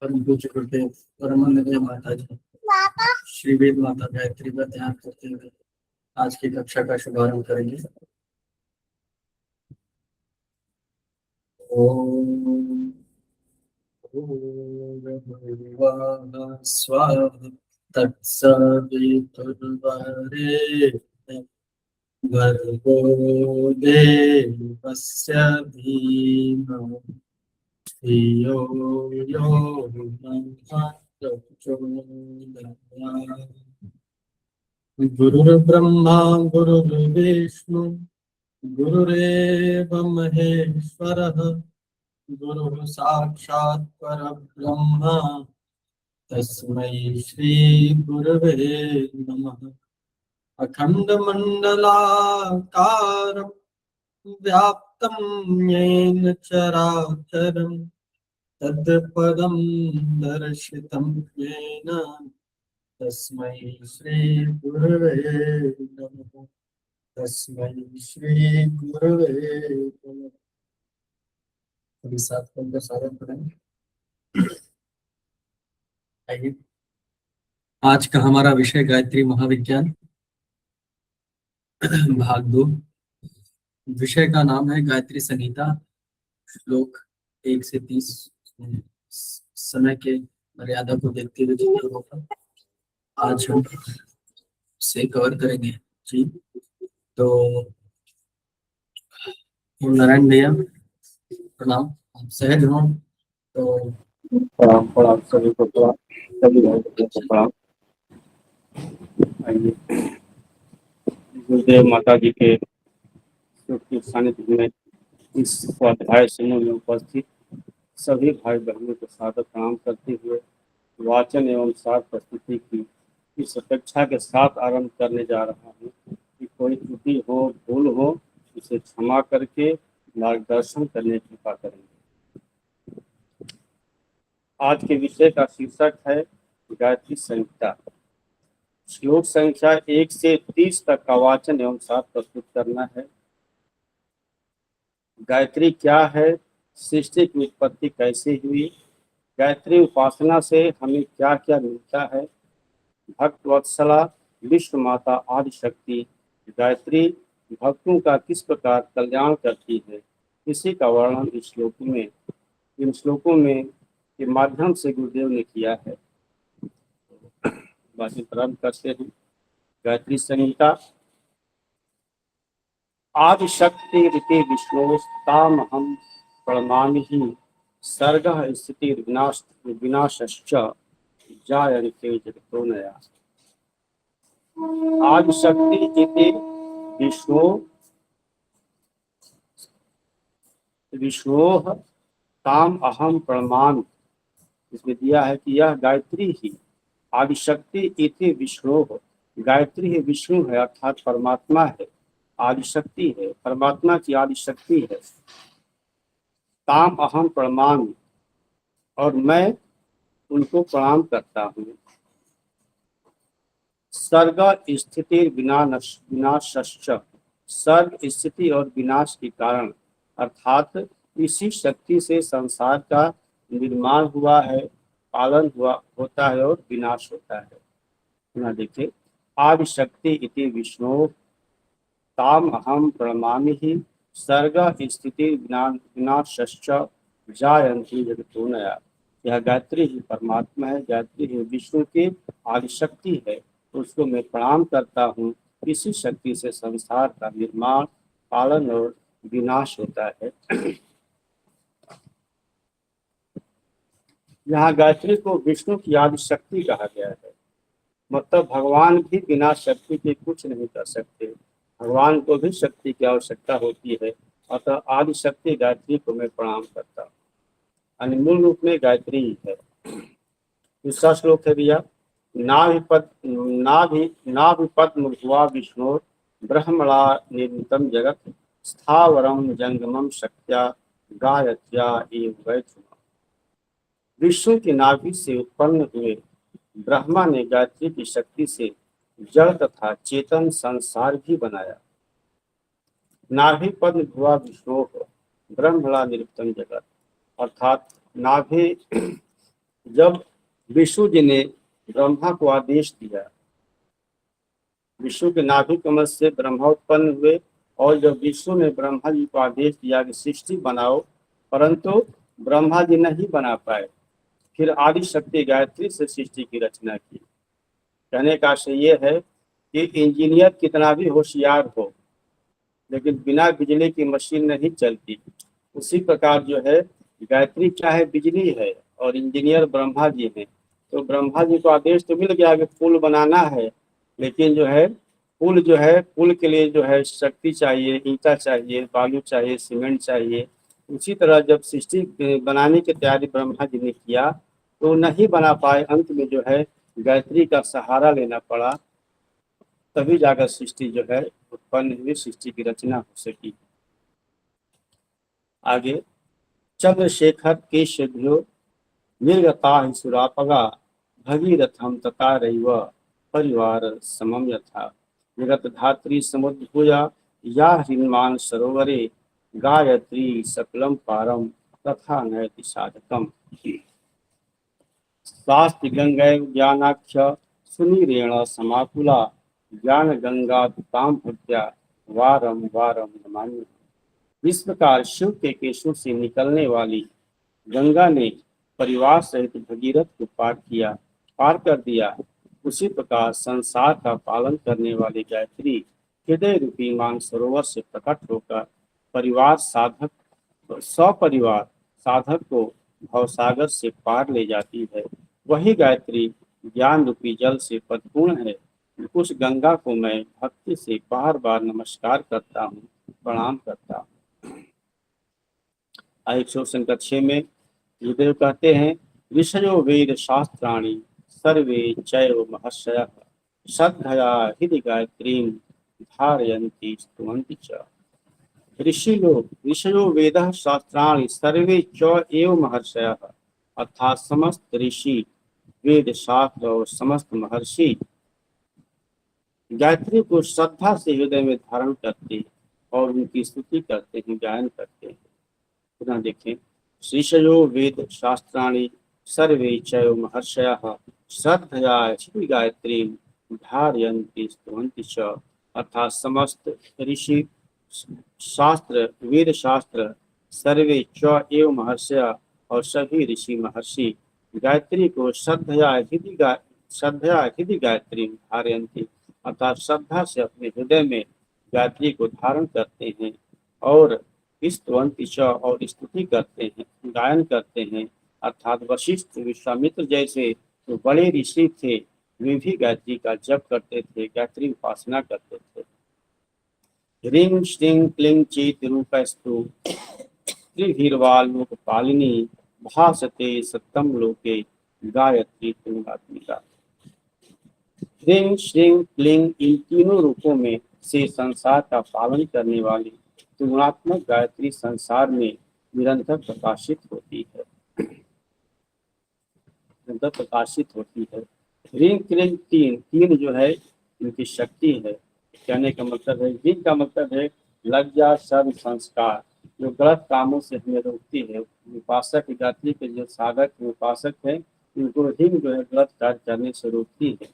परम पूज्य गुरुदेव परमानंद माता जी श्री वेद माता गायत्री का ध्यान करते हुए आज की कक्षा का शुभारंभ करेंगे। ओम स्वाहा तत्सवितुर्वरेण्यं भर्गो देवस्य धीमहि धियो यो नः प्रचोदयात्। गुरुर्ब्रह्मा गुरुर्विष्णु गुरुरेव महेश्वरः गुरुः साक्षात् परब्रह्म तस्मै श्री गुरवे नमः। अखण्डमण्डलाकारं व्याप्तं येन चराचरं तत्पदं दर्शितं येन तस्मै श्री गुरवे नमः। तस्मै श्री गुरवे नमः। अभी साथ का साधन करेंगे। आइए, आज का हमारा विषय गायत्री महाविज्ञान भाग 2। विषय का नाम है गायत्री संहिता, श्लोक 1 से 30। समय के मर्यादा को देखते हुए जितना होगा आज हम से कवर करेंगे जी। तो नारायण भैया प्रणाम, आप सहज हो तो प्रणाम सभी को, सभी भाई को प्रणाम। आइए, गुरुदेव माता जी के सानिध्य में इस स्वाध्याय समूह में उपस्थित सभी भाई बहनों को सादर प्रणाम करते हुए वाचन एवं सार प्रस्तुति की इस अपेक्षा के साथ आरंभ करने जा रहा हूँ कि कोई त्रुटि हो, भूल हो, इसे क्षमा करके मार्गदर्शन करने की कृपा करेंगे। आज के विषय का शीर्षक है गायत्री संहिता। श्लोक संख्या 1 से 30 तक का वाचन एवं सार प्रस्तुत करना है। गायत्री क्या है, सृष्टि की उत्पत्ति कैसे हुई, गायत्री उपासना से हमें क्या क्या मिलता है, भक्त वत्सला विश्व माता आदि शक्ति गायत्री भक्तों का किस प्रकार कल्याण करती है, इसी का वर्णन इन श्लोकों में के माध्यम से गुरुदेव ने किया है। बाकी प्रारंभ करते हैं। गायत्री संहिता। आदि शक्ति रीति विष्णुस्तामहं प्रणमामि सर्गः स्थिति विनाशश्च जायन्ते जगतो नया। आदि शक्ति इति विष्णोः ताम अहम प्रणमामि। इसमें दिया है कि यह गायत्री ही आदि शक्ति इति विष्णु, गायत्री है विष्णु है अर्थात परमात्मा है, आदि शक्ति है परमात्मा की आदि शक्ति है। ताम अहम प्रणमामि, और मैं उनको प्रणाम करता हूँ। सर्ग स्थिति विनाशश्च, सर्ग स्थिति और विनाश के कारण अर्थात इसी शक्ति से संसार का निर्माण हुआ है, पालन होता है और विनाश होता है। यहाँ देखिए, आदि शक्ति इति विष्णु ताम अहम प्रणमामि सर्ग स्थिति विनाशश्च जायन्ति जगतो नया। यह गायत्री ही परमात्मा है, गायत्री ही विष्णु की आदि शक्ति है, उसको मैं प्रणाम करता हूँ। इसी शक्ति से संसार का निर्माण, पालन और विनाश होता है। यहाँ गायत्री को विष्णु की आदि शक्ति कहा गया है। मतलब भगवान भी बिना शक्ति के कुछ नहीं कर सकते, भगवान को भी शक्ति की आवश्यकता होती है। अतः आदि शक्ति गायत्री को मैं प्रणाम करता हूँ। यानी मूल रूप में गायत्री ही है। दूसरा श्लोक है भैया, नाभिपद्मभुवा विष्णु ब्रह्मणा निर्मितम जगत स्थावरम जंगमम शक्त्या गायत्र्या एव वैष्णव। विष्णु की नाभि से उत्पन्न हुए ब्रह्मा ने गायत्री की शक्ति से जड़ तथा चेतन संसार भी बनाया। नाभि पद्म भुवा विष्णु, ब्रह्मणा निरुक्तम जगत। अर्थात नाभि, जब विष्णु जी ने ब्रह्मा को आदेश दिया, विष्णु के नाभि कमल से ब्रह्मा उत्पन्न हुए, और जब विष्णु ने ब्रह्मा जी को आदेश दिया कि सृष्टि बनाओ, परंतु ब्रह्मा जी नहीं बना पाए, फिर आदि शक्ति गायत्री से सृष्टि की रचना की। कहने का आशय ये है कि इंजीनियर कितना भी होशियार हो, लेकिन बिना बिजली की मशीन नहीं चलती। उसी प्रकार जो है गायत्री चाहे बिजली है और इंजीनियर ब्रह्मा जी हैं, तो ब्रह्मा जी को आदेश तो मिल गया कि पुल बनाना है, लेकिन जो है पुल के लिए जो है शक्ति चाहिए, ईंटा चाहिए, बालू चाहिए, सीमेंट चाहिए। उसी तरह जब सृष्टि बनाने की तैयारी ब्रह्मा जी ने किया तो नहीं बना पाए, अंत में जो है गायत्री का सहारा लेना पड़ा, तभी जाकर सृष्टि जो है उत्पन्न हुई, सृष्टि की रचना हो सकी। आगे, चंद्रशेखर केशभ्यो निर्गता हि सुरापगा भगीरथम ततारैव परिवार समम यथा विगत धात्री समुद्भूया या हिन्मान सरोवरे गायत्री सकलम पारम तथा नयति साधकम। शास्त्र गंगैव ज्ञानाख्य सुनीरेण समाकुला ज्ञान गंगा ताम भक्त्या वारम वारम नमामि। इस प्रकार शिव के केशों से निकलने वाली गंगा ने परिवार सहित भगीरथ को पार कर दिया, उसी प्रकार संसार का पालन करने वाली गायत्री हृदय रूपी मानसरोवर से प्रकट होकर सपरिवार साधक को भवसागर से पार ले जाती है। वही गायत्री ज्ञान रूपी जल से परिपूर्ण है। उस गंगा को मैं भक्ति से बार बार नमस्कार करता हूँ, प्रणाम करता हूँ। 106 में गुरुदेव कहते हैं, ऋषयो वेद शास्त्राणि सर्वे चैव महर्षयः श्रद्धया हृदि गायत्रीं धारयन्ति स्तुवन्ति च। ऋषयो वेद शास्त्राणि सर्वे च एव महर्षयः, अर्थात समस्त ऋषि, वेद शास्त्र और समस्त महर्षि गायत्री को श्रद्धा से हृदय में धारण करते हैं और उनकी स्तुति करते हैं, गायन करते हैं। पुनः देखें, ऋषयो वेद शास्त्राणि सर्वे चैव महर्षयः श्रद्धया हृदि गायत्रीं धारयन्ति स्तुवन्ति च। अर्थात समस्त ऋषि, शास्त्र, वेद शास्त्र, सर्वे च एव महर्षयः और सभी ऋषि महर्षि गायत्री को श्रद्धया हृदि गायत्रीं धारयन्ति, अर्थात श्रद्धा से अपने हृदय में गायत्री को धारण करते हैं और स्तुवन्ति च और स्तुति करते हैं, गायन करते हैं। अर्थात वशिष्ठ, विश्वामित्र जैसे जो बड़े ऋषि थे, वे भी गायत्री का जप करते थे, गायत्री उपासना करते थे। ह्रीं श्रीं क्लीं चेत रूपस्तु त्रिभिर्वालोक पालिनी भासते सत्यम लोके गायत्री तुंगात्मिका। ह्रीं श्रीं क्लीं इन तीनों रूपों में से संसार का पालन करने वाली त्रिगुणात्मक गायत्री संसार में निरंतर प्रकाशित होती है, ह्रीं क्लीं तीन जो है इनकी शक्ति है। कहने का मतलब है, ह्रीं का मतलब है लज्जा, शर्म, संस्कार, जो गलत कामों से हमें रोकती है। उपासक गायत्री के जो साधक उपासक है, उनको ह्रीं जो है गलत कार्य करने से रोकती है।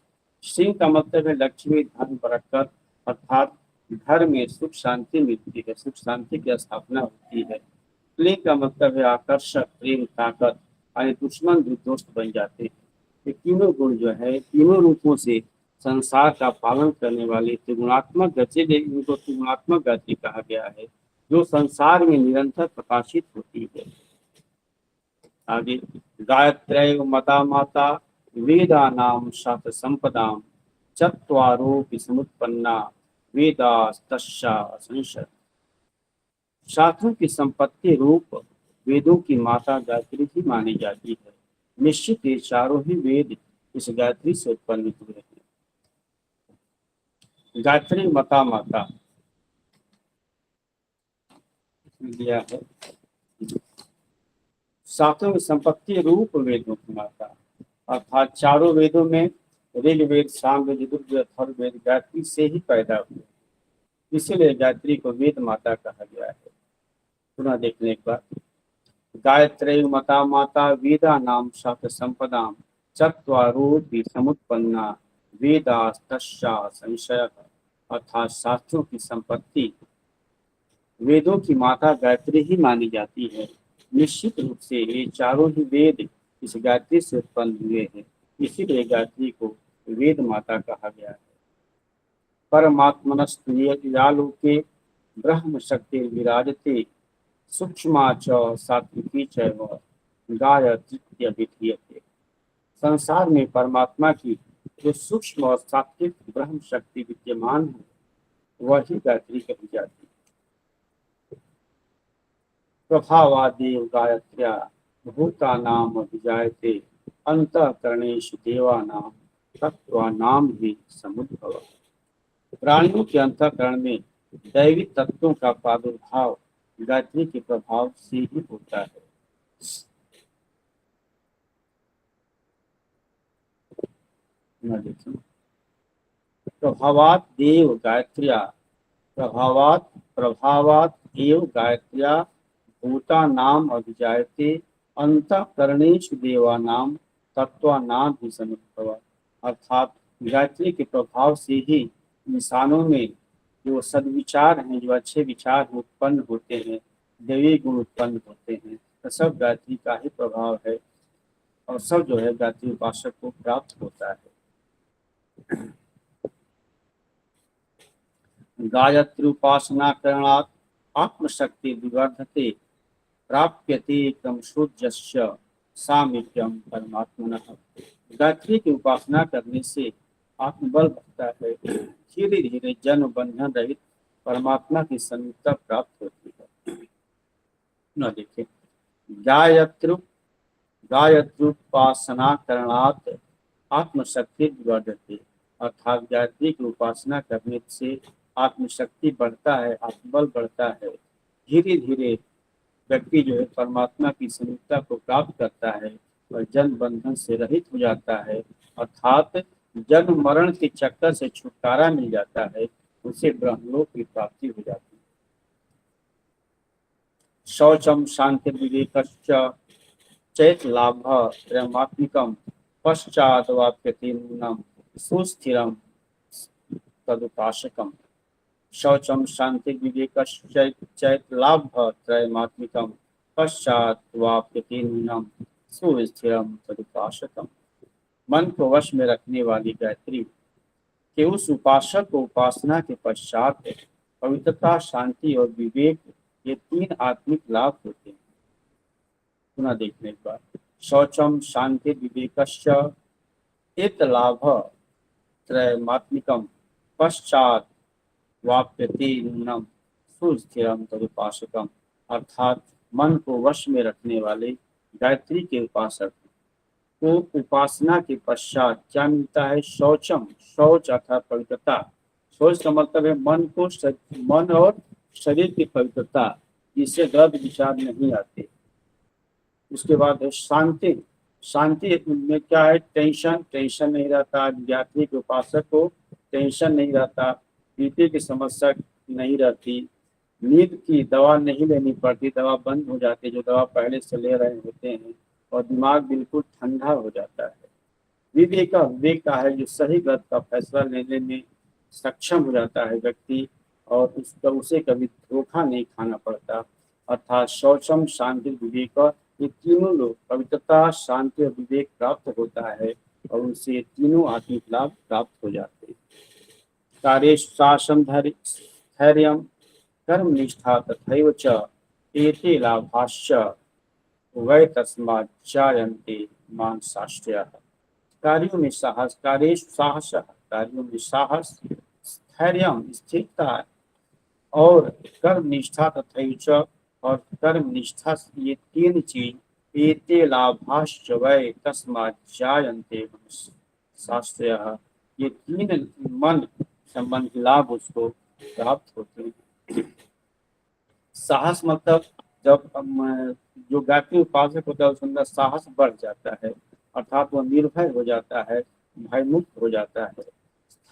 श्रीं का मतलब है लक्ष्मी, धन, बरकत, अर्थात घर में सुख शांति मिलती है, सुख शांति की स्थापना होती है। क्लीं का मतलब है आकर्षक, प्रेम, ताकत, यानी दुश्मन भी दोस्त बन जाते हैं। ये तीनों गुण जो है, तीनों रूपों से संसार का पालन करने वाली त्रिगुणात्मक गति, इनको त्रिगुणात्मक गति कहा गया है, जो संसार में निरंतर प्रकाशित होती है। आगे, गायत्रैव मता माता वेदानां शास्त्र संपदां चत्वारोऽपि समुत्पन्ना वेदास्तस्या असंशय। शास्त्रों की संपत्ति रूप वेदों की माता गायत्री ही मानी जाती है। निश्चित ये चारों ही वेद इस गायत्री से उत्पन्न हुए हैं। गायत्री मता माता दिया है, शास्त्रों की संपत्ति रूप वेदों की माता, अर्थात चारों वेदों में ऋग्वेद, सामवेद, यजुर्वेद, अथर्ववेद गायत्री से ही पैदा हुए, इसीलिए गायत्री को वेद माता कहा गया है। पुनः देखने एक बार। गायत्री मता माता वेदा नाम शास्त्र संपदाम चत्वारोपि समुत्पन्ना वेदास्तस्या संशय। अर्थात शास्त्रों की संपत्ति वेदों की माता गायत्री ही मानी जाती है। निश्चित रूप से ये चारों ही वेद इस गायत्री से उत्पन्न हुए हैं, इसीलिए गायत्री को वेद माता कहा गया है। परमात्मनस्त्रियालोके ब्रह्म शक्ति विराजते सूक्ष्मा च सात्विकी च गायत्रीत्यभिधीयते। संसार में परमात्मा की जो सूक्ष्म और सात्विक ब्रह्म शक्ति विद्यमान है वही गायत्री कही जाती है। प्रभावादेव गायत्र्या भूतानाम अभिजायते अंतःकरणेषु देवानाम तत्वानाम ही समुद्भव। प्राणियों के अंतःकरण में दैवी तत्वों का प्रादुर्भाव गायत्री के प्रभाव से ही होता है। प्रभावात देव गायत्र्या प्रभावात एव गायत्र्या भूतानाम अभिजायते अंतःकरणेषु देवानाम तत्वानाम ही समुद्भव। अर्थात गायत्री के प्रभाव से ही इंसानों में जो सद्विचार हैं, जो अच्छे विचार उत्पन्न होते हैं, दैवी गुण उत्पन्न होते हैं, तो सब गायत्री का ही प्रभाव है और सब जो है गायत्री उपासक को प्राप्त होता है। गायत्री उपासना करणात् आत्मशक्ति विवर्धते प्राप्यते क्रम शुद्धस्य सामीप्यम परमात्मनः। गायत्री की उपासना करने से आत्मबल बढ़ता है, धीरे धीरे जन्म बंधन रहित परमात्मा की समीपता प्राप्त होती है। न देखें गायत्रोपासना करणात् आत्मशक्ति विवर्धते। अर्थात गायत्री की उपासना करने से आत्मशक्ति बढ़ता है, आत्मबल बढ़ता है, धीरे धीरे व्यक्ति जो है परमात्मा की समीपता को प्राप्त करता है और जन्म बंधन से रहित हो जाता है। अर्थात जन्म मरण के चक्कर से छुटकारा मिल जाता है, उसे ब्रह्मलोक की प्राप्ति हो जाती है। शौचम शांति विवेकश्च चैत लाभ त्रयमात्मिकम पश्चात वाप्यते नूनम सुस्थिरम तदुपासकम। शौचम शांति विवेकश्चैत लाभ त्रयमात्मिकम पश्चात वाप्यते नूनम सुस्थिरम तदुपासकम। मन को वश में रखने वाली गायत्री के उस उपासक को उपासना के पश्चात पवित्रता, शांति और विवेक ये तीन आत्मिक लाभ होते हैं। पुनः देखने के बाद शौचम शांति विवेकश्च इत लाभ त्रयमात्मिकम पश्चात वाप्यते नूनम सुस्थिरम तदुपासकम। अर्थात मन को वश में रखने वाले गायत्री के उपासक को उपासना के पश्चात क्या मिलता है? शौचम, शौच अर्थात पवित्रता। शौच का मतलब है मन और शरीर की पवित्रता, जिससे गर्भ विचार नहीं आते। उसके बाद है शांति। शांति में क्या है? टेंशन नहीं रहता। गायत्री के उपासक को टेंशन नहीं रहता, बीपी की समस्या नहीं रहती, नींद की दवा नहीं लेनी पड़ती, दवा बंद हो जाती है जो दवा पहले से ले रहे होते हैं, और दिमाग बिल्कुल ठंडा हो जाता है। विवेक का है जो सही गलत का फैसला लेने में सक्षम हो जाता है व्यक्ति, और उसे कभी धोखा नहीं खाना पड़ता। अर्थात शौचम, शांति, विवेक, ये तीनों लोग पवित्रता, शांति और विवेक प्राप्त होता है और उनसे तीनों आत्मिक लाभ प्राप्त हो जाते हैं। कार्येषु शासनं धैर्यं कर्म निष्ठा तथैव च एते लाभाश्च वै तस्मात् जायन्ते मानसाश्रयः। कार्यों में साहस, कार्येषु साहसः, कार्यों में साहस, धैर्यं स्थिरता और कर्म निष्ठा तथैव च, और कर्म निष्ठा, ये तीन चीज एते लाभाश्च वै तस्मात् जायन्ते मानसाश्रयः, ये तीन मन संबंधी लाभ उसको प्राप्त होते हैं। साहस मतलब जब जो गायत्री उपासक होता है उसके अंदर साहस बढ़ जाता है, अर्थात वो निर्भय हो जाता है, भयमुक्त हो जाता है।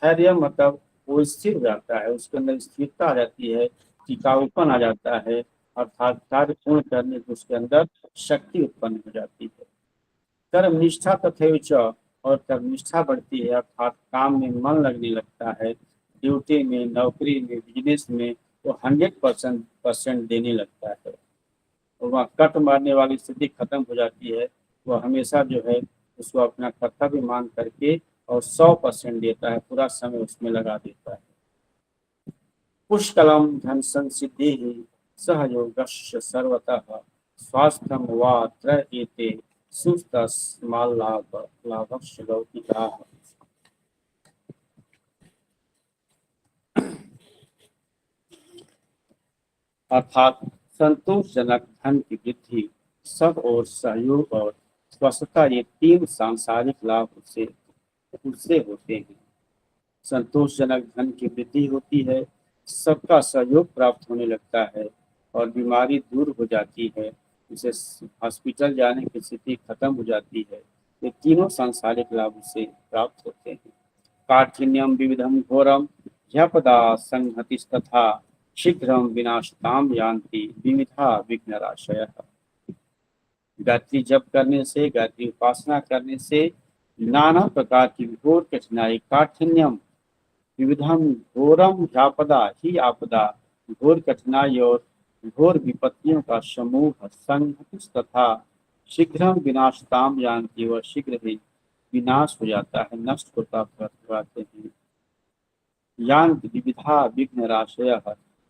धैर्य मतलब वो स्थिर हो जाता है, उसके अंदर स्थिरता आ जाती है, टिकाऊपन आ जाता है, अर्थात कार्य पूर्ण करने की उसके अंदर शक्ति उत्पन्न हो जाती है। कर्म निष्ठा तथैव च, और कर्म निष्ठा बढ़ती है अर्थात काम में मन लगने लगता है, ड्यूटी में, नौकरी में, बिजनेस में वो 100% देने लगता है। और वहाँ कट मारने वाली स्थिति खत्म हो जाती है। वह हमेशा जो है उसको अपना कर्तव्य मान करके और 100% देता है, पूरा समय उसमें लगा देता है। पुष्कलम धन संसिद्धि ही सहयोगस्य सर्वतः स्वास्थ्यम वा त्रयेते सुस्तस्माल् लाभस्य लौकिकाः। अर्थात संतोषजनक धन की वृद्धि, सब और सहयोग और स्वस्थता, ये तीन सांसारिक लाभ उससे उससे होते हैं। संतोषजनक धन की वृद्धि होती है, सबका सहयोग प्राप्त होने लगता है और बीमारी दूर हो जाती है, जिसे हॉस्पिटल जाने की स्थिति खत्म हो जाती है। ये तीनों सांसारिक लाभ उससे प्राप्त होते हैं। काठिन्यम विविधम घोरम ह्यपदा संहतिस्तथा शीघ्रम विनाशताम यान्ति विविधा विघ्नराशयः। गायत्री जप करने से, गायत्री उपासना करने से नाना प्रकार की घोर कठिनाई, काठिन्यम विविधम घोरम ह्यापदा ही आपदा, घोर कठिनाई और घोर विपत्तियों का समूह संहति तथा शीघ्रम विनाशताम यान्ति, वह शीघ्र ही विनाश हो जाता है, नष्ट होता जाते हैं। यान्ति विविधा विघ्न राशय,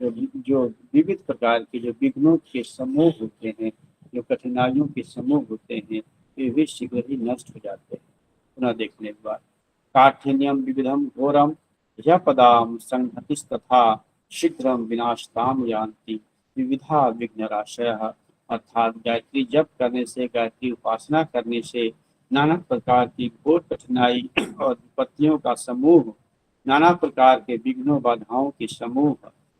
जो विविध प्रकार के जो विघ्नों के समूह होते हैं, जो कठिनाइयों के समूह होते हैं, वे भी शीघ्र ही नष्ट हो जाते हैं। पुनः देखने के बाद काठिन्यम विविधम घोरम ह्यपदाम संहतिस्तथा शीघ्रम विनाशताम यान्ति विविधा विघ्नराशयः। अर्थात गायत्री जप करने से, गायत्री उपासना करने से नाना प्रकार की घोर कठिनाई और विपत्तियों का समूह, नाना प्रकार के विघ्नों बाधाओं के समूह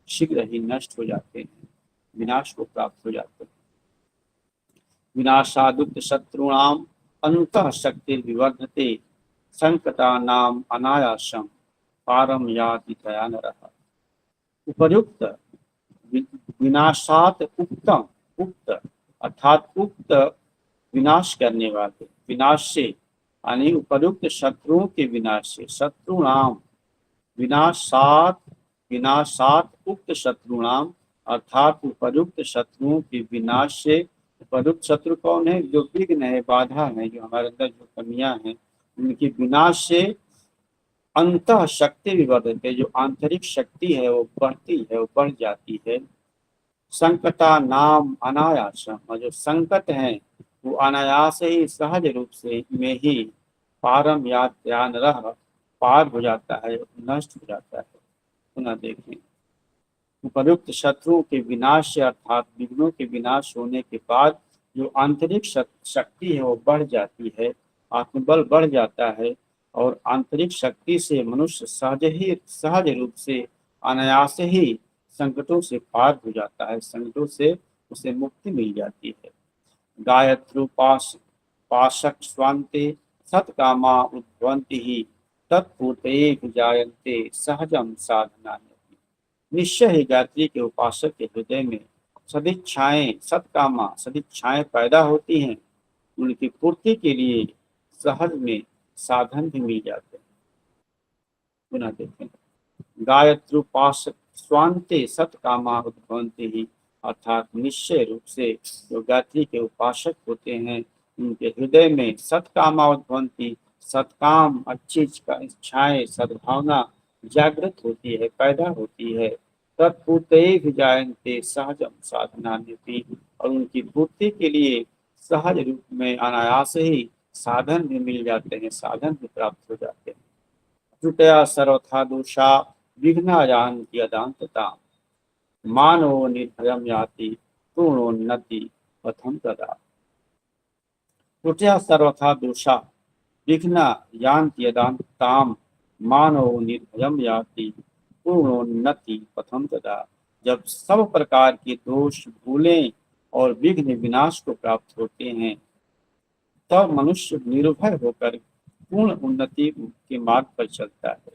शीघ्र ही नष्ट हो जाते हैं, विनाश को प्राप्त हो जाते हैं। विनाशादुक्त शत्रुणाम अन्तः शक्ति विवर्धते संकटानाम अनायासम पारम याति दयानरः। उपर्युक्त विनाशात उक्तम, उक्त अर्थात उक्त विनाश करने वाले, विनाश से यानी उपर्युक्त शत्रुओं के विनाश से, शत्रुणाम विनाशात, विनाशात उक्त शत्रुणाम अर्थात उपर्युक्त शत्रुओं के विनाश से। उपर्युक्त शत्रु कौन है? जो विघ्न है, बाधा है, जो हमारे अंदर जो कमियां हैं, उनके विनाश से अंतः शक्ति विवर्धते, जो आंतरिक शक्ति है वो बढ़ती है, वो बढ़ जाती है। संकटा नाम अनायासम, और जो संकट है वो अनायास ही, सहज रूप से में ही पारम या ध्यान रह, पार हो जाता है, नष्ट हो जाता है। पुनः देखें, उपयुक्त शत्रुओं के विनाश से अर्थात विघ्नों के विनाश होने के बाद जो आंतरिक शक्ति है वो बढ़ जाती है, आत्मबल बढ़ जाता है, और आंतरिक शक्ति से मनुष्य सहज रूप से अनायास ही संकटों से पार हो जाता है, संकटों से उसे मुक्ति मिल जाती है। गायत्री पाशक स्वान्ते सत्कामा उद्भवन्ति ही तत्पूर्ते जायन्ते सहजम साधना। निश्चय ही गायत्री के उपासक के हृदय में सदिच्छाएं, सत्कामा सदिच्छाएं पैदा होती हैं, उनकी पूर्ति के लिए सहज में साधन भी मिल जाते हैं। पुनः देखें, गायत्रोपासक स्वान्ते सत्कामा उद्भवन्ति ही अर्थात निश्चय रूप से जो गायत्री के उपासक होते हैं, उनके हृदय में सत्कामा उद्भवन्ति, सत्काम अच्छी इच्छाएं, सद्भावना जागृत होती है, पैदा होती है। तत्पूर्ते जायन्ते सहजम साधना नीति, और उनकी पूर्ति के लिए सहज रूप में अनायास ही साधन भी मिल जाते हैं, साधन भी प्राप्त हो जाते हैं। त्रुटया सर्वथा दोषा विघ्नायान्ति अदान्तता मानवो निर्भयम याति पूर्णोन्नति पथम तदा। त्रुटया सर्वथा दोषा विघ्नायान्ति अदान्तताम मानवो निर्भयम याति पूर्णोन्नति पथम तदा। जब सब प्रकार के दोष, भूलें और विघ्न विनाश को प्राप्त होते हैं, तब मनुष्य निर्भय होकर पूर्ण उन्नति के मार्ग पर चलता है।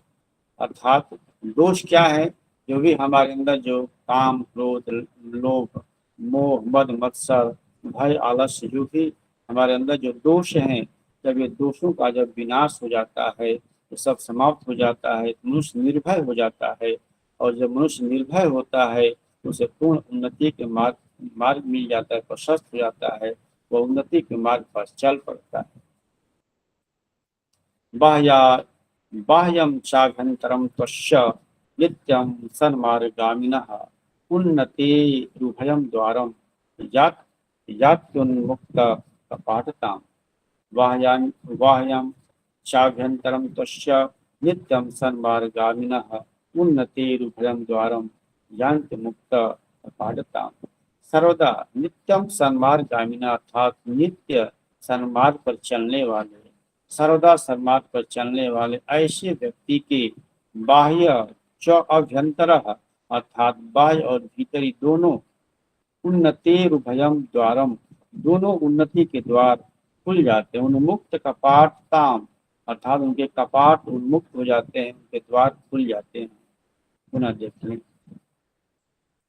अर्थात दोष क्या है? जो भी हमारे अंदर जो काम, क्रोध, लोभ, मोह, मद, मत्सर, भय, आलस्य, जो भी हमारे अंदर जो दोष हैं, जब ये दोषों का जब विनाश हो जाता है तो सब समाप्त हो जाता है, मनुष्य निर्भय हो जाता है। और जब मनुष्य निर्भय होता है तो उसे पूर्ण उन्नति के मार्ग मार्ग मिल जाता है, प्रशस्त हो जाता है, वह उन्नति के मार्ग पर चल पड़ता है। बाह्या बाह्यं चाभ्यन्तरं त्वस्य नित्यं सन्मार्गामिनः उन्नतेरुभयं द्वारं यात् यात्युन्मुक्तकपाटताम्। बाह्यं चाभ्यन्तरं त्वस्य नित्यं सन्मार्गामिनः उन्नतेरुभयं द्वारं यान्ति मुक्तकपाटताम्। सर्वदा नित्यम सन्मार्गामिना अर्थात नित्य सन्मार्ग पर चलने वाले, सर्वदा सन्मार्ग पर चलने वाले ऐसे व्यक्ति के बाह्य च अभ्यंतर अर्थात बाह्य और भीतरी दोनों उन्नतेरुभयम द्वारम, दोनों उन्नति के द्वार खुल जाते हैं। उन्मुक्त कपाट ताम अर्थात उनके कपाट उन्मुक्त हो जाते हैं, उनके द्वार खुल जाते हैं। पुनः देखते हैं,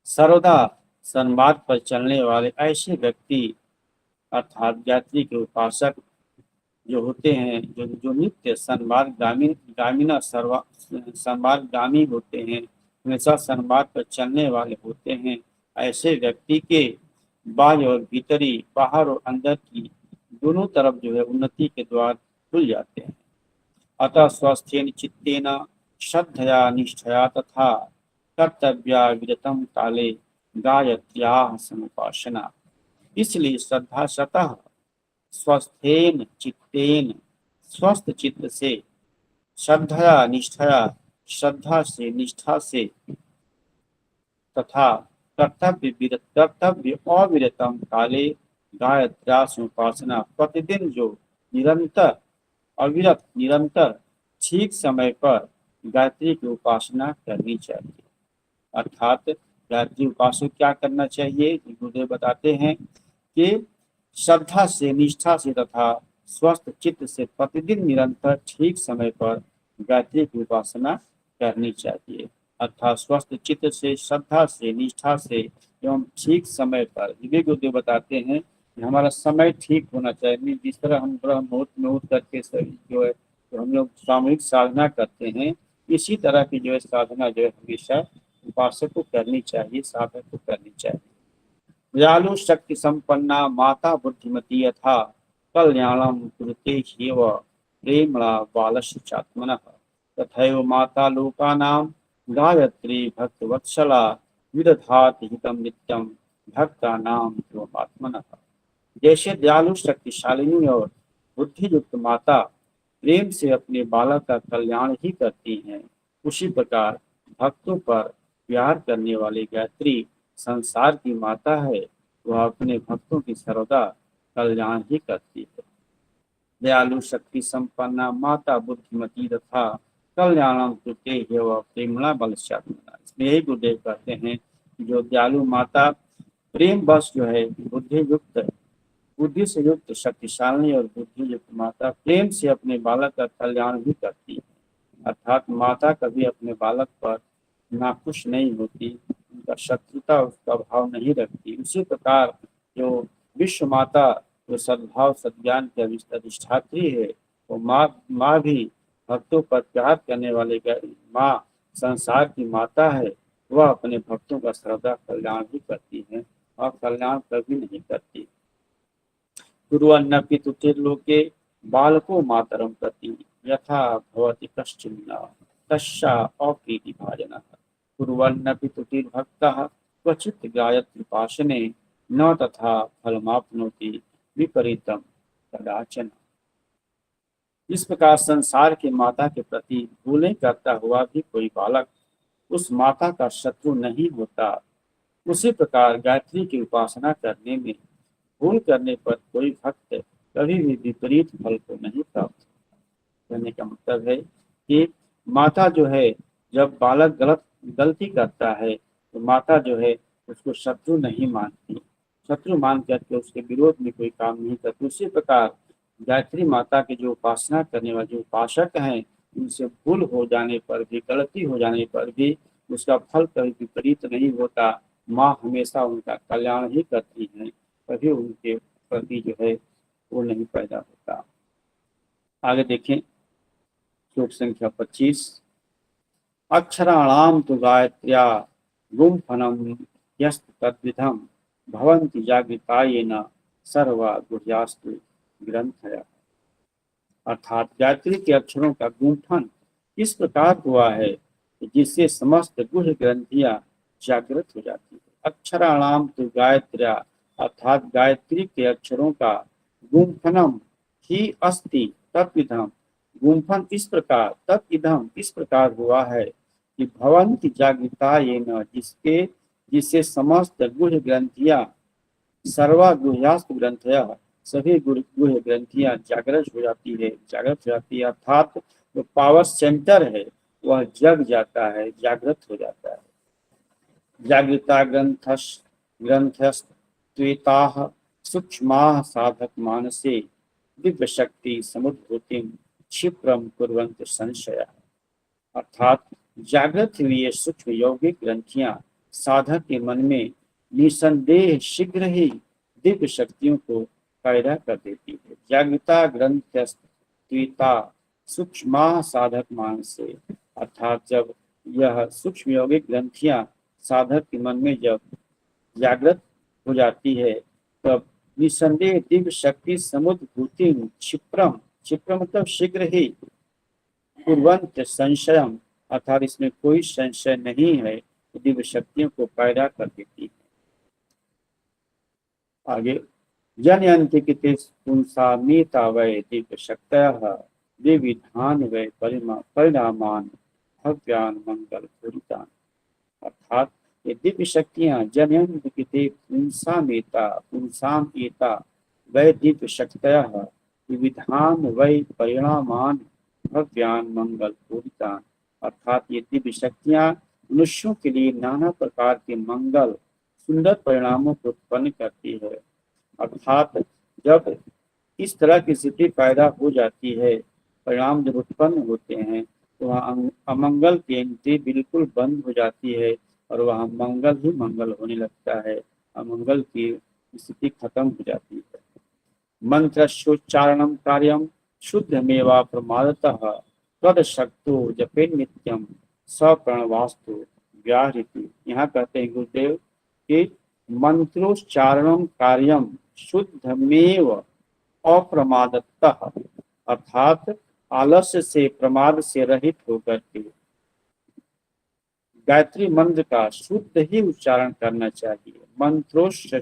सर्वदा सन्मार्ग पर चलने वाले ऐसे व्यक्ति अर्थात गायत्री के उपासक जो होते हैं, जो जो नित्य गामिना सन्मार्गामी होते हैं, हमेशा सन्मार्ग पर चलने वाले होते हैं, ऐसे व्यक्ति के बाह्य और भीतरी, बाहर और अंदर की दोनों तरफ जो है उन्नति के द्वार खुल जाते हैं। अतः स्वस्थेन चित्तेन श्रद्धया निष्ठया तथा कर्तव्या विरतम काले गायत्र्याः समुपासना। इसलिए श्रद्धा स्वतः स्वस्थेन चित्तेन, स्वस्थ चित्त से, श्रद्धया निष्ठया, श्रद्धा से निष्ठा से, तथा कर्तव्य अविरतम काले गायत्र्याः उपासना, प्रतिदिन जो निरंतर अविरत निरंतर ठीक समय पर गायत्री की उपासना करनी चाहिए। अर्थात गायत्री उपासक क्या करना चाहिए, गुरुदेव बताते हैं कि श्रद्धा से, निष्ठा से तथा स्वस्थ चित्त से प्रतिदिन निरंतर ठीक समय पर गायत्री की उपासना करनी चाहिए। अर्थात स्वस्थ चित्त से, श्रद्धा से, निष्ठा से एवं ठीक समय पर। ये गुरुदेव बताते हैं कि हमारा समय ठीक होना चाहिए। जिस तरह हम ब्रह्म मुहूर्त में उठ करके सभी जो है तो हम लोग सामूहिक साधना करते हैं, इसी तरह की जो है साधना जो है हमेशा उपासक को करनी चाहिए, साधक को करनी चाहिए। दयालु शक्ति संपन्ना माता बुद्धिमती यथा कल्याणम कुरुते ह्येव प्रेमणा बालस्य चात्मनः तथैव माता लोकानां गायत्री भक्तवत्सला विदधाति हितं नित्यं भक्तानां ध्रुवमात्मनः। जैसे दयालु शक्तिशालिनी और बुद्धियुक्त माता प्रेम से अपने बालक का कल्याण ही करती हैं, उसी प्रकार भक्तों पर प्यार करने वाली गायत्री संसार की माता है, वह अपने भक्तों की सर्वदा कल्याण ही करती है। दयालु शक्ति संपन्ना माता बुद्धिमती तथा कल्याणम कृते ह्येव प्रेमणा बलशात्मना। इसमें यही गुरुदेव कहते हैं जो दयालु माता प्रेम बस जो है बुद्धि से युक्त शक्तिशाली और बुद्धि युक्त माता प्रेम से अपने बालक का कल्याण भी करती है। अर्थात माता कभी अपने बालक पर नाखुश नहीं होती, उनका शत्रुता उसका भाव नहीं रखती। उसी प्रकार जो विश्व माता जो सद्भाव सद्ज्ञान की अधिष्ठात्री है, वो माँ भी भक्तों पर प्यार करने वाले माँ संसार की माता है, वह अपने भक्तों का सर्वदा कल्याण ही करती है और कल्याण कभी नहीं करती। कुर्वन्नपि तुतिर्लोके बालको मातरं प्रति यथा भवति कश्चिन्न तस्या अप्रीतिभाजनः। कुर्वन्नपि तुतिर्भक्तः क्वचित् गायत्रीपाशने न तथा फलमाप्नोति विपरीतम कदाचन। इस प्रकार संसार के माता के प्रति भूलें करता हुआ भी कोई बालक उस माता का शत्रु नहीं होता। उसी प्रकार गायत्री की उपासना करने में भूल करने पर कोई भक्त कभी भी विपरीत फल को नहीं प्राप्त। कहने का मतलब है कि माता जो है, जब बालक गलती करता है तो माता जो है उसको शत्रु नहीं मानती, शत्रु मान करके उसके विरोध में कोई काम नहीं करती। उसी प्रकार गायत्री माता की जो उपासना करने वाले जो उपासक हैं, उनसे भूल हो जाने पर भी, गलती हो जाने पर भी उसका फल कभी विपरीत नहीं होता, माँ हमेशा उनका कल्याण ही करती हैं, कभी उनके प्रति जो है वो नहीं पैदा होता। आगे देखें श्लोक संख्या 25। अक्षराणाम तु गायत्र्या गुम्फनम यस्त तद्विधम भवन्ति जागृतायेन सर्वा गुह्यास्तु ग्रंथया। अर्थात गायत्री के अक्षरों का गुंफन इस प्रकार हुआ है जिससे समस्त गुह्य ग्रंथियां जागृत हो जाती है। अक्षराणाम तो गायत्र्या अर्थात गायत्री के अक्षरों का गुंफनम ही अस्ति तत्विधम, गुंफन इस प्रकार तत्विधम इस प्रकार हुआ है कि भवन्ति जागृतायेन जिससे समस्त गुह्य ग्रंथियां सर्वा गुह्यास्त ग्रंथया सभी गुह्य ग्रंथियां जागृत हो जाती है अर्थात जो पावर सेंटर है वह जग जाता है, जागृत हो जाता है। जागृता ग्रंथस्त्वेताः सूक्ष्माः साधक मानसे दिव्य शक्ति समुद्भूतिं क्षिप्रम कुर्वन्ति संशया। अर्थात जागृत हुई ये सूक्ष्म यौगिक ग्रंथियां साधक के मन में निसंदेह शीघ्र ही दिव्य शक्तियों को पैदा कर देती है। जागृता ग्रंथस्त्विता सूक्ष्मा साधक मान से, अर्थात जब यह सूक्ष्म यौगिक ग्रंथियां साधक के मन में जब जागृत हो जाती है तब निसंदेह दिव्य शक्ति समुद्भूति क्षिप्रम, क्षिप्रम मतलब शीघ्र ही, कुर्वन्त संशयम अर्थात इसमें कोई संशय नहीं है, दिव्य शक्तियों को पैदा कर देती है। आगे जनयन्ति किते पुंसामीता वै दिव्य शक्तयः विविधान वै परिणामान भव्यान मंगल पूरितान। अर्थात ये दिव्य शक्तियां जनयन्ति किते पुंसाम एता वै दिव्य शक्तयः विविधान वै परिणामान भव्यान मंगल पूरितान। अर्थात ये दिव्य शक्तियां मनुष्यों के लिए नाना प्रकार के मंगल सुंदर परिणामों को उत्पन्न करती है। अर्थात जब इस तरह की स्थिति पैदा हो जाती है, परिणाम जब उत्पन्न होते हैं तो वहाँ अमंगल की एंट्री बिल्कुल बंद हो जाती है और वहाँ मंगल ही मंगल होने लगता है, अमंगल की स्थिति खत्म हो जाती है। मंत्रोच्चारणम कार्यम शुद्धमेवा प्रमादतः तदशक्तो जपे नित्यम सप्रणवास्तु व्याहृति। यहाँ कहते हैं गुरुदेव कि मंत्रोच्चारणम कार्यम शुद्धमेव अप्रमादतः, अर्थात आलस्य से प्रमाद से रहित होकर के गायत्री मंत्र का शुद्ध ही उच्चारण करना चाहिए। मंत्रोच्च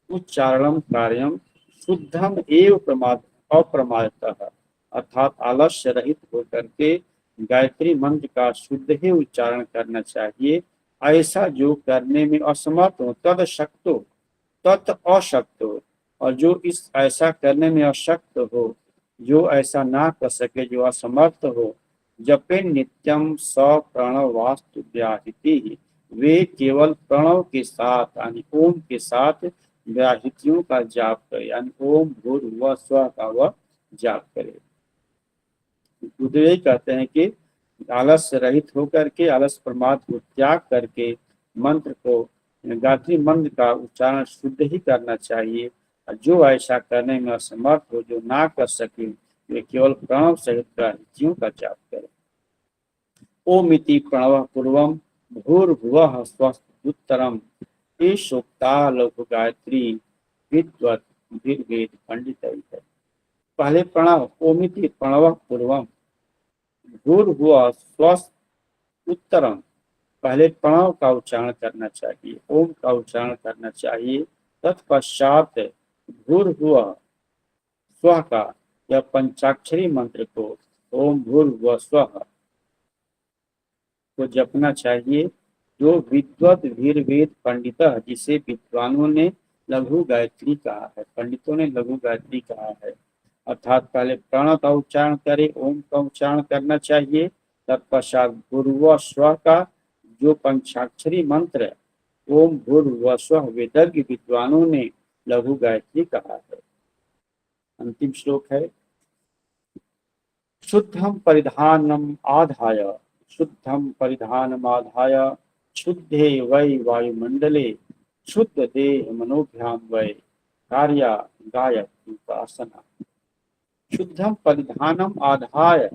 उच्चारणम कार्यम शुद्धम एव अप्रमादतः, अर्थात आलस्य रहित होकर के गायत्री मंत्र का शुद्ध ही उच्चारण करना चाहिए। ऐसा जो करने में असमर्थ हो तद शक्तो तत् अशक्त हो, और जो इस ऐसा करने में अशक्त हो, जो ऐसा ना कर सके, जो असमर्थ हो, जपे नित्यम स प्रणव वास्तु व्याहृति, वे केवल प्रणव के साथ यानी ओम के साथ व्याहृतियों का जाप करे, यानी ओम भूर्भुवः स्वः का वह जाप करे। गुरुदेव कहते हैं कि आलस्य रहित होकर के, आलस प्रमाद को त्याग करके मंत्र को, गायत्री मंत्र का उच्चारण शुद्ध ही करना चाहिए। जो ऐसा करने में असमर्थ हो, जो ना कर सके, वे केवल प्रणव सहित ग्रंथियों का जाप करें। ओमिति प्रणव पूर्वम भूर्भुवः स्वः उत्तरम ईशोक्ता लघु गायत्री विद्वत वेद पंडित है। पहले प्रणव ओमिति प्रणव पूर्वम भूर्भुवः स्वः उत्तरम, पहले प्रणव का उच्चारण करना चाहिए, ओम का उच्चारण करना चाहिए। तत्पश्चात भूर्भुवः स्वः का यह पंचाक्षरी मंत्र को ओम भूर्भुवः स्वः को जपना चाहिए। जो विद्वत वीरवेद पंडित, जिसे विद्वानों ने लघु गायत्री कहा है, पंडितों ने लघु गायत्री कहा है। अर्थात पहले प्रणव का उच्चारण करे, ओम का उच्चारण करना चाहिए। तत्पश्चात भूर्भुवः स्वः का जो पंचाक्षरी मंत्र है, ओम भूर्भुवः स्वः, वेदज्ञ विद्वानों ने लघु गायत्री कहा है। अंतिम श्लोक है शुद्धम परिधानम आधाय, शुद्धम परिधानम आधाय शुद्धे वै वायुमंडले शुद्ध देह मनोभ्याम वै कार्या गायत उपासना। शुद्धम परिधानम आधाय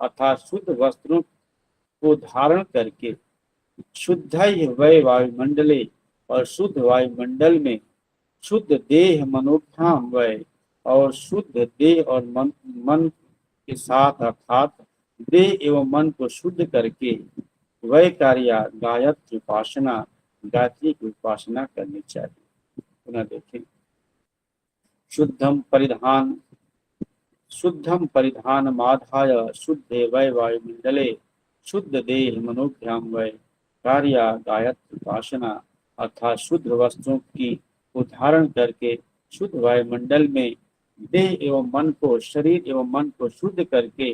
अर्थात शुद्ध वस्त्रों को धारण करके, शुद्ध वै वायुमंडले और शुद्ध वायुमंडल में, शुद्ध देह मनोभ्याम वै और शुद्ध देह और मन के साथ अर्थात देह एवं मन को शुद्ध करके वह कार्य गायत्री उपासना, गायत्री की उपासना करनी चाहिए। पुनः देखें, शुद्धम परिधान माधाय शुद्धे वै वायुमंडले शुद्ध देह मनोभ्याम वै कार्य गायत्री उपासना अर्थात शुद्ध वस्त्रों की उदाहरण करके शुद्ध वायुमंडल में देह एवं मन को, शरीर एवं मन को शुद्ध करके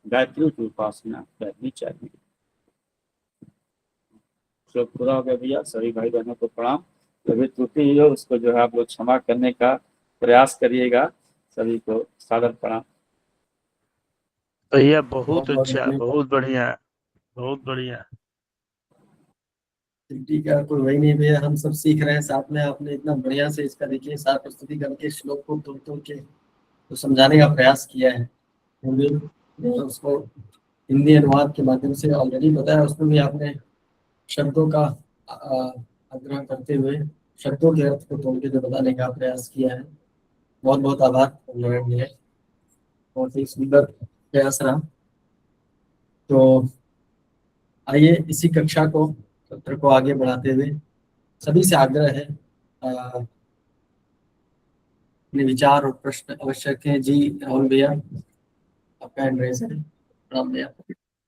गायत्री की उपासना करनी चाहिए। श्लोक पूरा हो गया भैया। सभी भाई बहनों को प्रणाम। कभी त्रुटि हो उसको जो है आप लोग क्षमा करने का प्रयास करिएगा। सभी को सादर प्रणाम। भैया बहुत बहुत अच्छा, धन्यवाद। बहुत बढ़िया, बहुत बढ़िया। ठीक है, कोई वही नहीं भैया, हम सब सीख रहे हैं साथ में। आपने इतना बढ़िया से इसका देखिए सार प्रस्तुति करके श्लोक को तोड़ तोड़ के तो समझाने का प्रयास किया है। मुझे उसको हिंदी अनुवाद के माध्यम से ऑलरेडी बताया, उसमें भी आपने शब्दों का आग्रह करते हुए शब्दों के अर्थ को तोड़ के जो बताने का प्रयास किया है। बहुत बहुत आभार भैया, बहुत ही सुंदर प्रयास रहा। तो आइए इसी कक्षा को, सत्र को आगे बढ़ाते हुए सभी से आग्रह है अपने विचार और प्रश्न अवश्य रखें। जी राहुल भैया, आपका हैंड रेज है। राम भैया,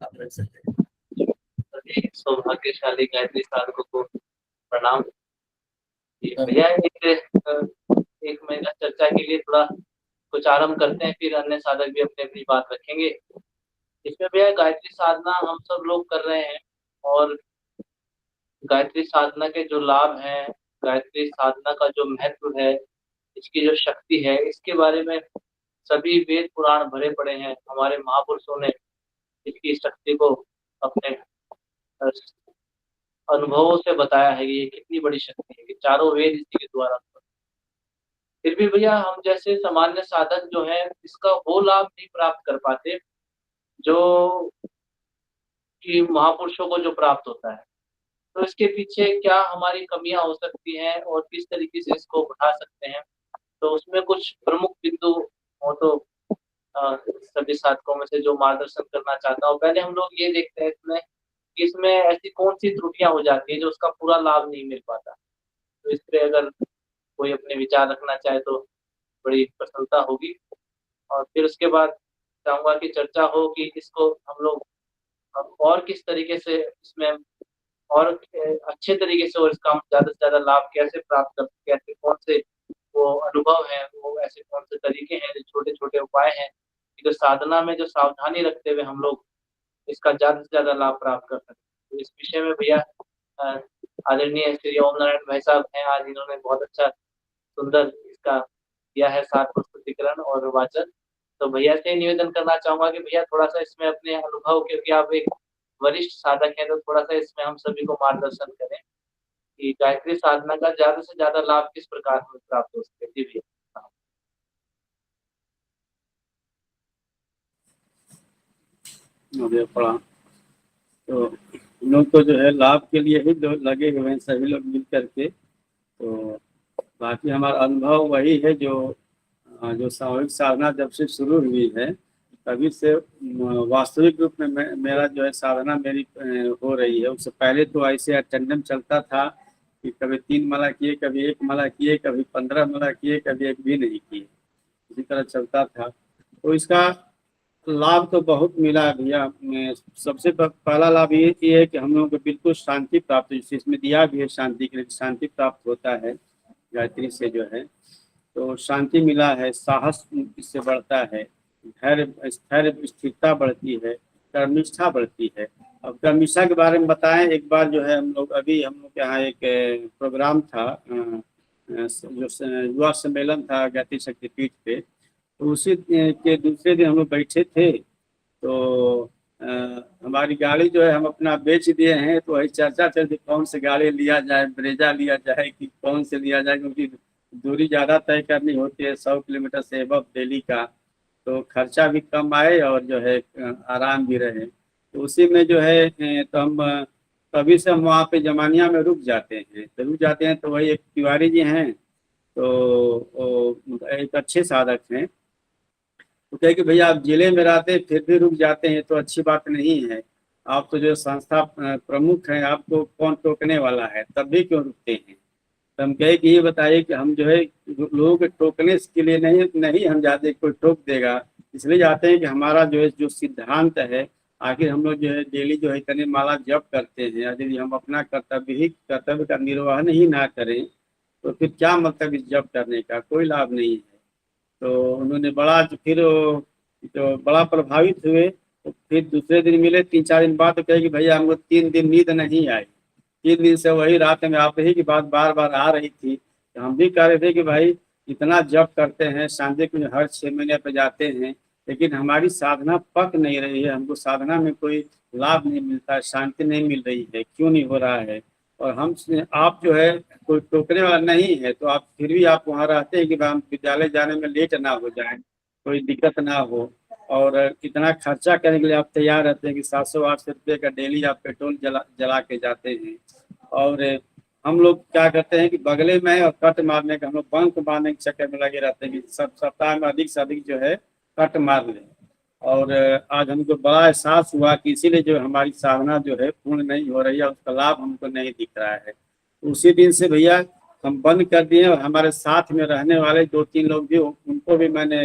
आप रख सकते हैं। सभी सौभाग्यशाली गायत्री साधकों को प्रणाम। भैया एक महीना चर्चा के लिए थोड़ा कुछ आरंभ करते हैं, फिर अन्य साधक भी अपनी अपनी बात रखेंगे। इसमें भैया गायत्री साधना हम सब लोग कर रहे हैं, और गायत्री साधना के जो लाभ हैं, गायत्री साधना का जो महत्व है, इसकी जो शक्ति है, इसके बारे में सभी वेद पुराण भरे पड़े हैं। हमारे महापुरुषों ने इसकी शक्ति को अपने अनुभवों से बताया है कि ये कितनी बड़ी शक्ति है, कि चारों वेद इसी के द्वारा। फिर भी भैया हम जैसे सामान्य साधक जो हैं, इसका वो लाभ नहीं प्राप्त कर पाते जो कि महापुरुषों को जो प्राप्त होता है। तो इसके पीछे क्या हमारी कमियां हो सकती हैं और किस तरीके से इसको बढ़ा सकते हैं, तो उसमें कुछ प्रमुख बिंदु हो तो सभी साधकों में से जो मार्गदर्शन करना चाहता हूँ। पहले हम लोग ये देखते हैं इसमें कि इसमें ऐसी कौन सी त्रुटियां हो जाती है जो उसका पूरा लाभ नहीं मिल पाता। तो इस पर अगर कोई अपने विचार रखना चाहे तो बड़ी प्रसन्नता होगी। और फिर उसके बाद चाहूंगा कि चर्चा हो कि इसको हम लोग और किस तरीके से इसमें और अच्छे तरीके से और इसका हम ज्यादा से ज्यादा लाभ कैसे प्राप्त कर सकते हैं, ऐसे कौन से वो अनुभव है, वो ऐसे कौन से तरीके हैं, जो छोटे छोटे उपाय हैं कि जो साधना में जो सावधानी रखते हुए हम लोग इसका ज्यादा से ज्यादा लाभ प्राप्त कर सकते हैं। तो इस विषय में भैया आदरणीय श्री ओम नारायण भाई साहब हैं, आज इन्होंने बहुत अच्छा सुंदर इसका किया है सार प्रस्तुतिकरण और वाचन। तो भैया से निवेदन करना चाहूंगा कि भैया थोड़ा सा इसमें अपने अनुभव, क्योंकि आप एक वरिष्ठ साधक हैं, तो थोड़ा सा इसमें हम सभी को मार्गदर्शन करें कि गायत्री साधना का ज्यादा से ज्यादा लाभ किस प्रकार हमें प्राप्त हो सके। जी भैया। पढ़ा तो हम लोग तो जो है लाभ के लिए ही लगे हुए हैं सभी लोग मिल करके। तो बाकी हमारा अनुभव वही है जो सामूहिक साधना जब से शुरू हुई है तभी से वास्तविक रूप में मेरा जो है साधना मेरी हो रही है। उससे पहले तो ऐसे अटेंडम चलता था कि कभी 3 माला किए, कभी 1 माला किए, कभी 15 माला किए, कभी 1 भी नहीं किए, इसी तरह चलता था। तो इसका लाभ तो बहुत मिला है भैया। सबसे पहला लाभ ये है कि हम लोगों को बिल्कुल शांति प्राप्त, इसमें दिया भी है शांति के लिए, शांति प्राप्त होता है गायत्री से जो है। तो शांति मिला है, साहस इससे बढ़ता है, धैर्य स्थिरता बढ़ती है, कर्मनिष्ठा बढ़ती है। अब कर्मनिष्ठा के बारे में बताएं एक बार। जो है हम लोग के यहाँ एक प्रोग्राम था, जो युवा सम्मेलन था गायत्री शक्तिपीठ पे। तो उसी के दूसरे दिन हम लोग बैठे थे, तो हमारी गाड़ी जो है हम अपना बेच दिए हैं, तो वही चर्चा चलती कौन सी गाड़ी लिया जाए, ब्रेजा लिया जाए कि कौन से लिया जाए, क्योंकि दूरी ज़्यादा तय करनी होती है 100 किलोमीटर से एबव डेली का, तो खर्चा भी कम आए और जो है आराम भी रहे। तो उसी में जो है तो हम तभी से हम वहाँ पे जमानिया में रुक जाते हैं। तो रुक जाते हैं तो वही एक तिवारी जी हैं, तो वो एक अच्छे साधक हैं। तो कहे कि भैया आप जिले में रहते फिर भी रुक जाते हैं तो अच्छी बात नहीं है। आप तो जो संस्था प्रमुख हैं, आपको कौन टोकने वाला है, तब भी क्यों रुकते हैं। तो हम कहे कि ये बताइए कि हम जो है लोगों के टोकने के लिए नहीं नहीं हम जाते, कोई टोक देगा इसलिए जाते हैं कि हमारा जो है जो सिद्धांत है, आखिर हम लोग जो है डेली जो है इतने माला जप करते हैं, यदि हम अपना कर्तव्य का निर्वहन ही ना करें तो फिर क्या मतलब इस जप करने का, कोई लाभ नहीं है। तो उन्होंने बड़ा फिर तो बड़ा प्रभावित हुए। तो फिर दूसरे दिन मिले 3-4 दिन बाद, तो कहे कि भैया हमको 3 दिन नींद नहीं आई, 3 दिन से वही रात में आप ही की बात बार बार आ रही थी। तो हम भी कह रहे थे कि भाई इतना जप करते हैं, सांझे को हर 6 महीने पे जाते हैं, लेकिन हमारी साधना पक नहीं रही है, हमको साधना में कोई लाभ नहीं मिलता है, शांति नहीं मिल रही है, क्यों नहीं हो रहा है। और हम आप जो है कोई टोकने वाला नहीं है, तो आप फिर भी आप वहाँ रहते हैं कि भाई हम विद्यालय जाने में लेट ना हो जाए, कोई दिक्कत ना हो, और इतना खर्चा करने के लिए आप तैयार रहते हैं कि 700-800 रुपये का डेली आप पेट्रोल जला के जाते हैं। और हम लोग क्या करते हैं कि बगले में है और कट मारने का हम लोग बंक मारने के चक्कर में लगे रहते हैं कि सब सप्ताह में अधिक से अधिक जो है कट मार लें। और आज हमको बड़ा एहसास हुआ कि इसीलिए जो हमारी साधना जो है पूर्ण नहीं हो रही है, उसका लाभ हमको नहीं दिख रहा है। उसी दिन से भैया हम बंद कर दिए, और हमारे साथ में रहने वाले 2-3 लोग भी, उनको भी मैंने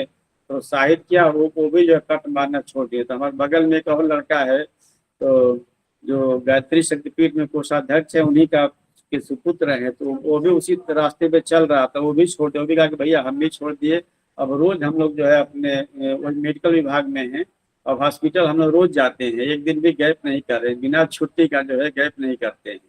प्रोत्साहित किया, वो भी जो है कट मारना छोड़ दिए। तो हमारे बगल में एक और लड़का है, तो जो गायत्री शक्तिपीठ में कोषाध्यक्ष है, उन्हीं का के सुपुत्र है, तो वो भी उसी रास्ते पे चल रहा था, वो भी छोड़ दिया। वो भी कहा कि भैया हम भी छोड़ दिए, अब रोज हम लोग जो है अपने मेडिकल विभाग में हैं, अब हॉस्पिटल हम लोग रोज जाते हैं, एक दिन भी गैप नहीं कर रहे, बिना छुट्टी का जो है गैप नहीं करते हैं।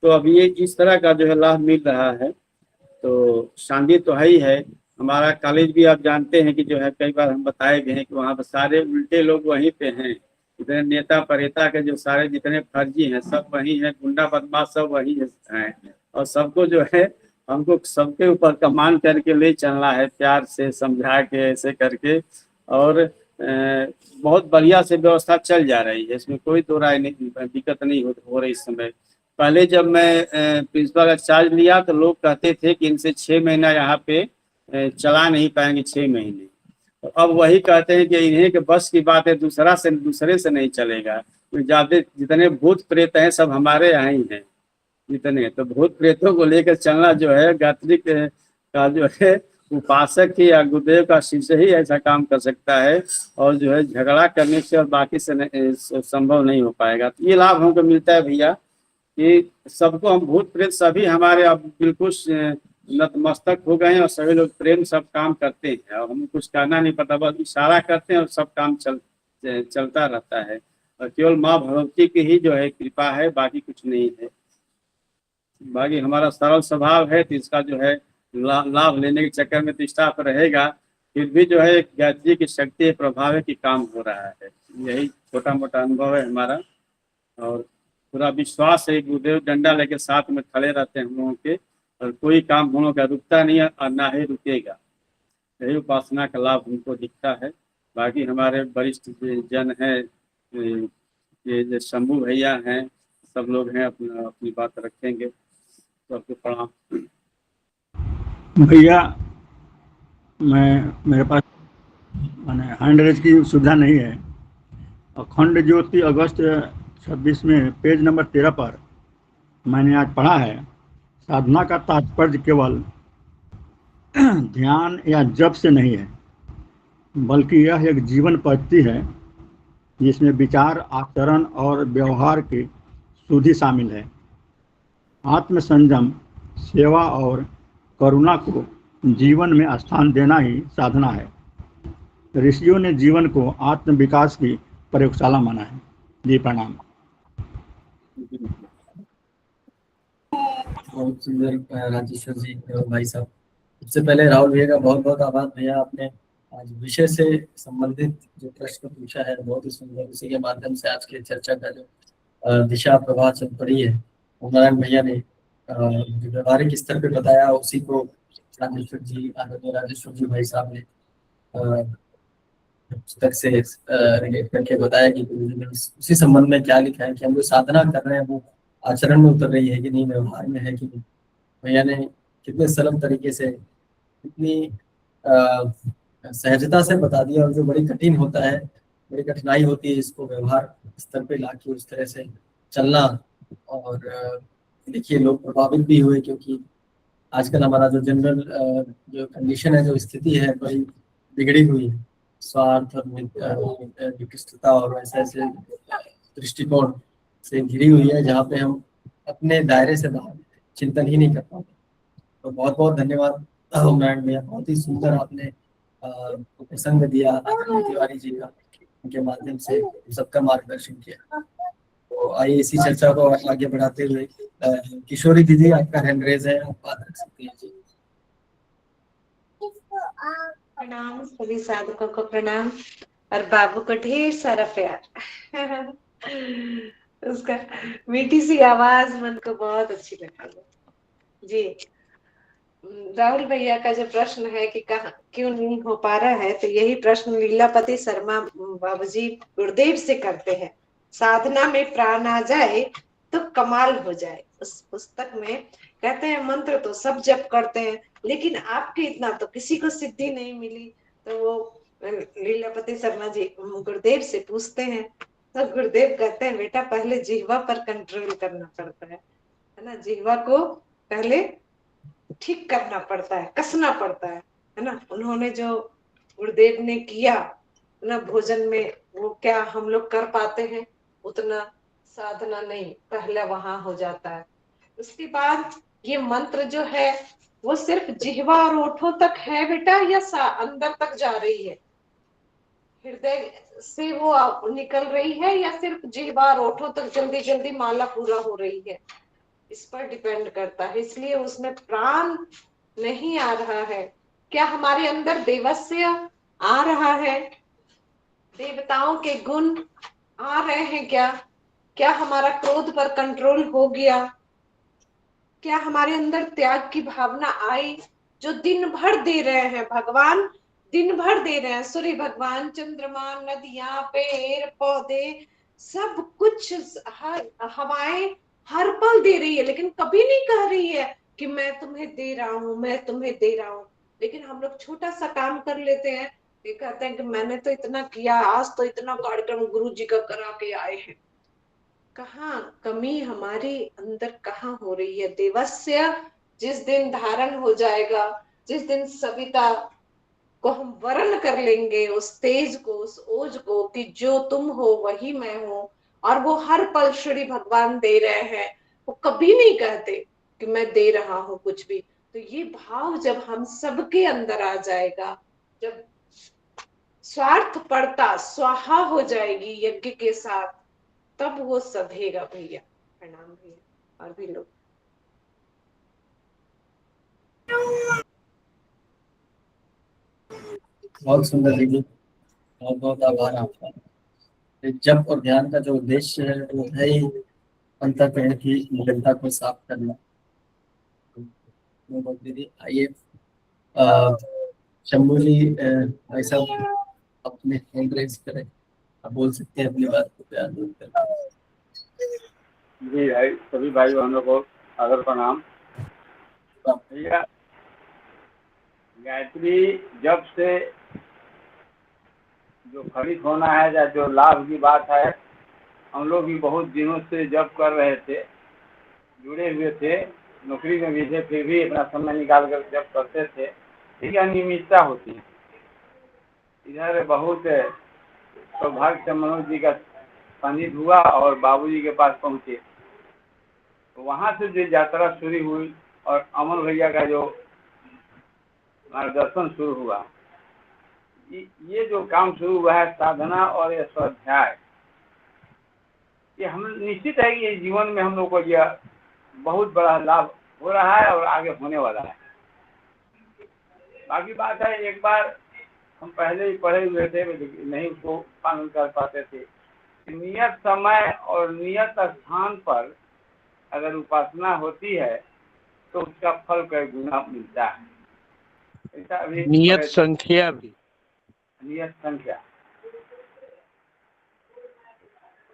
तो अब ये इस तरह का जो है लाभ मिल रहा है, तो शांति तो है ही है। हमारा कॉलेज भी आप जानते हैं कि जो है कई बार हम बताए गए हैं कि वहाँ पर सारे उल्टे लोग वहीं पे हैं, इतने नेता परेता के जो सारे जितने फर्जी हैं सब वही हैं, गुंडा बदमाश सब वही हैं, और सबको जो है हमको सबके ऊपर कमान करके ले चलना है, प्यार से समझा के ऐसे करके। और बहुत बढ़िया से व्यवस्था चल जा रही है, इसमें कोई दो राय नहीं, दिक्कत नहीं हो रही इस समय। पहले जब मैं प्रिंसिपल का चार्ज लिया तो लोग कहते थे कि इनसे 6 महीना यहाँ पे चला नहीं पाएंगे, 6 महीने। तो अब वही कहते हैं कि इन्हें के बस की बात है, दूसरे से नहीं चलेगा। ज्यादा जितने भूत प्रेत हैं सब हमारे यहाँ ही हैं जितने, तो भूत प्रेतों को लेकर चलना जो है गायत्री का जो है उपासक ही या गुरुदेव का शिष्य ही ऐसा काम कर सकता है, और जो है झगड़ा करने से और बाकी से संभव नहीं हो पाएगा। तो ये लाभ हमको मिलता है भैया कि सबको हम भूत प्रेत सभी हमारे अब बिल्कुल नतमस्तक हो गए हैं, और सभी लोग प्रेम सब काम करते हैं, और हमें कुछ कहना नहीं पड़ता, बस इशारा करते हैं और सब काम चलता रहता है। और केवल माँ भगवती की ही जो है कृपा है, बाकी कुछ नहीं है। बाकी हमारा सरल स्वभाव है, तो इसका जो है लाभ लेने के चक्कर में तो स्टाफ रहेगा, फिर भी जो है गायत्री की शक्ति प्रभाव है कि काम हो रहा है। यही छोटा मोटा अनुभव है हमारा, और पूरा विश्वास है, गुरुदेव डंडा लेके साथ में खड़े रहते हैं हम लोगों के, और कोई काम हम लोगों का रुकता नहीं है और ना ही रुकेगा। यही उपासना का लाभ हमको दिखता है। बाकी हमारे वरिष्ठ जन हैं, ये जो शंभू भैया हैं, सब लोग हैं, अपनी बात रखेंगे। तो आपको प्रणाम भैया। मेरे पास माने हैंड रेज की सुविधा नहीं है। अखंड ज्योति अगस्त 26 में पेज नंबर 13 पर मैंने आज पढ़ा है, साधना का तात्पर्य केवल ध्यान या जप से नहीं है, बल्कि यह एक जीवन पद्धति है जिसमें विचार, आचरण और व्यवहार की शुद्धि शामिल है। आत्म संयम, सेवा और करुणा को जीवन में स्थान देना ही साधना है। ऋषियों ने जीवन को आत्म विकास की प्रयोगशाला माना है। जी प्रणाम। बहुत सुंदर राजेश्वर जी भाई साहब। सबसे पहले राहुल भैया का बहुत बहुत आभार भैया, आपने आज विषय से संबंधित जो प्रश्न पूछा है बहुत ही सुंदर, उसी के माध्यम से आज की चर्चा का जो दिशा प्रवाह चल पड़ी है, नारायण भैया ने जो व्यवहारिक स्तर पे बताया, उसी को राजेश्वर जी, आदरणीय राजेश्वर जी भाई साहब ने पुस्तक से रिलेट करके बताया कि गुरुजी ने उसी संबंध में क्या लिखा है कि हम जो साधना कर रहे हैं वो आचरण में उतर रही है कि नहीं, व्यवहार में है कि नहीं। भैया ने कितने सरल तरीके से, कितनी सहजता से बता दिया, और जो बड़ी कठिन होता है, बड़ी कठिनाई होती है इसको व्यवहार स्तर पे लाके उस तरह से चलना। और देखिए लोग प्रभावित भी हुए, क्योंकि आजकल हमारा जो जनरल जो कंडीशन है, जो स्थिति है, बड़ी बिगड़ी हुई है। स्वार्थ और निकृष्टता और ऐसे ऐसे दृष्टिकोण से घिरी हुई है, जहाँ पे हम अपने दायरे से बाहर चिंतन ही नहीं कर पाते। तो बहुत बहुत धन्यवाद नारायण भैया, बहुत ही सुंदर आपने प्रसंग दिया आदरणीय तिवारी जी का, उनके माध्यम से सबका मार्गदर्शन किया। तो आइए इसी चर्चा को आगे बढ़ाते हुए किशोरी दीदी, आपका हैंड रेज है, आप बात रख सकती हैं जी। प्रणाम, सभी साधकों को प्रणाम, और बाबू को ढेर सारा प्यार। उसका मीठी सी आवाज मन को बहुत अच्छी लगी जी। राहुल भैया का जो प्रश्न है कि कहाँ क्यों नहीं हो पा रहा है, तो यही प्रश्न लीलापति शर्मा बाबूजी गुरुदेव से करते हैं। साधना में प्राण आ जाए तो कमाल हो जाए। उस पुस्तक में कहते हैं मंत्र तो सब जप करते हैं, लेकिन आपके इतना तो किसी को सिद्धि नहीं मिली। तो वो लीलापति शर्मा जी गुरुदेव से पूछते हैं, तो गुरुदेव कहते हैं बेटा पहले जिह्वा पर कंट्रोल करना पड़ता है ना, जिह्वा को पहले ठीक करना पड़ता है, कसना पड़ता है ना। उन्होंने जो गुरुदेव ने किया ना भोजन में, वो क्या हम लोग कर पाते हैं उतना? साधना नहीं, पहले वहां हो जाता है। उसके बाद ये मंत्र जो है वो सिर्फ जिह्वा और ओठों तक है बेटा, या अंदर तक जा रही है? हृदय से वो निकल रही है, या सिर्फ जिह्वा और ओठों तक जल्दी जल्दी माला पूरा हो रही है? इस पर डिपेंड करता है। इसलिए उसमें प्राण नहीं आ रहा है। क्या हमारे अंदर देवस्य आ रहा है? देवताओं के गुण आ रहे हैं क्या? क्या हमारा क्रोध पर कंट्रोल हो गया? क्या हमारे अंदर त्याग की भावना आई? जो दिन भर दे रहे हैं भगवान, दिन भर दे रहे हैं। सूर्य भगवान, चंद्रमा, नदियां, पेड़ पौधे, सब कुछ, हवाएं हर पल दे रही है, लेकिन कभी नहीं कह रही है कि मैं तुम्हें दे रहा हूं, मैं तुम्हें दे रहा हूं। लेकिन हम लोग छोटा सा काम कर लेते हैं, ये कहते हैं कि मैंने तो इतना किया, आज तो इतना कार्यक्रम गुरु जी का करा के आए हैं। कहाँ कमी हमारे अंदर कहाँ हो रही है? देवस्य जिस दिन धारण हो जाएगा, जिस दिन सविता को हम वर्ण कर लेंगे, उस तेज को, उस ओज को, कि जो तुम हो वही मैं हूँ, और वो हर पल श्री भगवान दे रहे हैं, वो कभी नहीं कहते कि मैं दे रहा हूँ कुछ भी। तो ये भाव जब हम सबके अंदर आ जाएगा, जब स्वार्थ पड़ता स्वाहा हो जाएगी यज्ञ के साथ, तब वो सधेगा भैया। प्रणाम भैया, और भी लोग। बहुत सुंदर दीदी, बहुत बहुत आभार आपका। जप और ध्यान का जो उद्देश्य है वो है ही अंतःकरण की मलिनता को साफ करना। बहुत दीदी, आइए शंभू जी भाई साहब अपने हैंड रेज करें, आप बोल सकते हैं अपनी बात को प्यार दूर कर। जी भाई, सभी भाई बहनों को आदर प्रणाम। भैया, गायत्री जब से जो फलित होना है या जो लाभ की बात है, हम लोग भी बहुत दिनों से जब कर रहे थे, जुड़े हुए थे, नौकरी में भी थे, फिर भी अपना समय निकाल कर जब करते थे। ठीक अनियमितता होती है। इधर बहुत सौभाग्य से मनोज जी का सानिध्य हुआ और बाबूजी के पास पहुँचे, तो वहाँ से जो यात्रा शुरू हुई और अमन भैया का जो मार्गदर्शन शुरू हुआ, ये जो काम शुरू हुआ है साधना और ये स्वाध्याय, ये हम निश्चित है कि जीवन में हम लोग को यह बहुत बड़ा लाभ हो रहा है और आगे होने वाला है। बाकी बात है, एक बार हम पहले ही पढ़े हुए थे, लेकिन नहीं उसको पालन कर पाते थे। नियत समय और नियत स्थान पर अगर उपासना होती है तो उसका फल कई गुना मिलता है। ऐसा अभी नियत संख्या भी। नियत संख्या।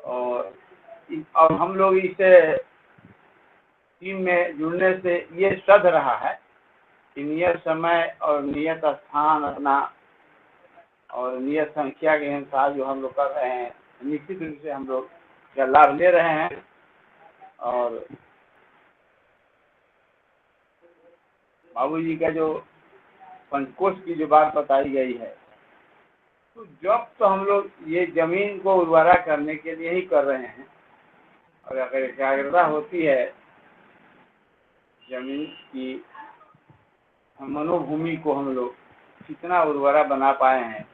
और हम लोग इसे टीम में जुड़ने से ये सध रहा है कि नियत समय और नियत स्थान अपना और नियत संख्या के अनुसार जो हम लोग कर रहे हैं, निश्चित रूप से हम लोग का लाभ ले रहे हैं। और बाबू जी का जो पंचकोश की जो बात बताई गई है, तो जब तो हम लोग ये जमीन को उर्वरा करने के लिए ही कर रहे हैं, और अगर एकाग्रता होती है जमीन की, मनोभूमि को हम लोग कितना उर्वरा बना पाए हैं,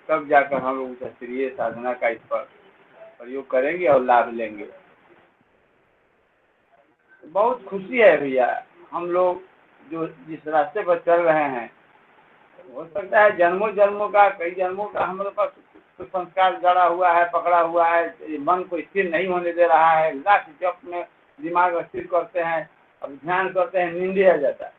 तब जाकर हम लोग शास्त्रीय साधना का इस पर प्रयोग करेंगे और लाभ लेंगे। बहुत खुशी है भैया, हम लोग जो जिस रास्ते पर चल रहे हैं, हो सकता है जन्मों जन्मों का, कई जन्मों का हमारे पास कुछ संस्कार जड़ा हुआ है, पकड़ा हुआ है, मन को स्थिर नहीं होने दे रहा है। लाख जप में दिमाग स्थिर करते हैं, अब ध्यान करते हैं, नींद आ जाता है।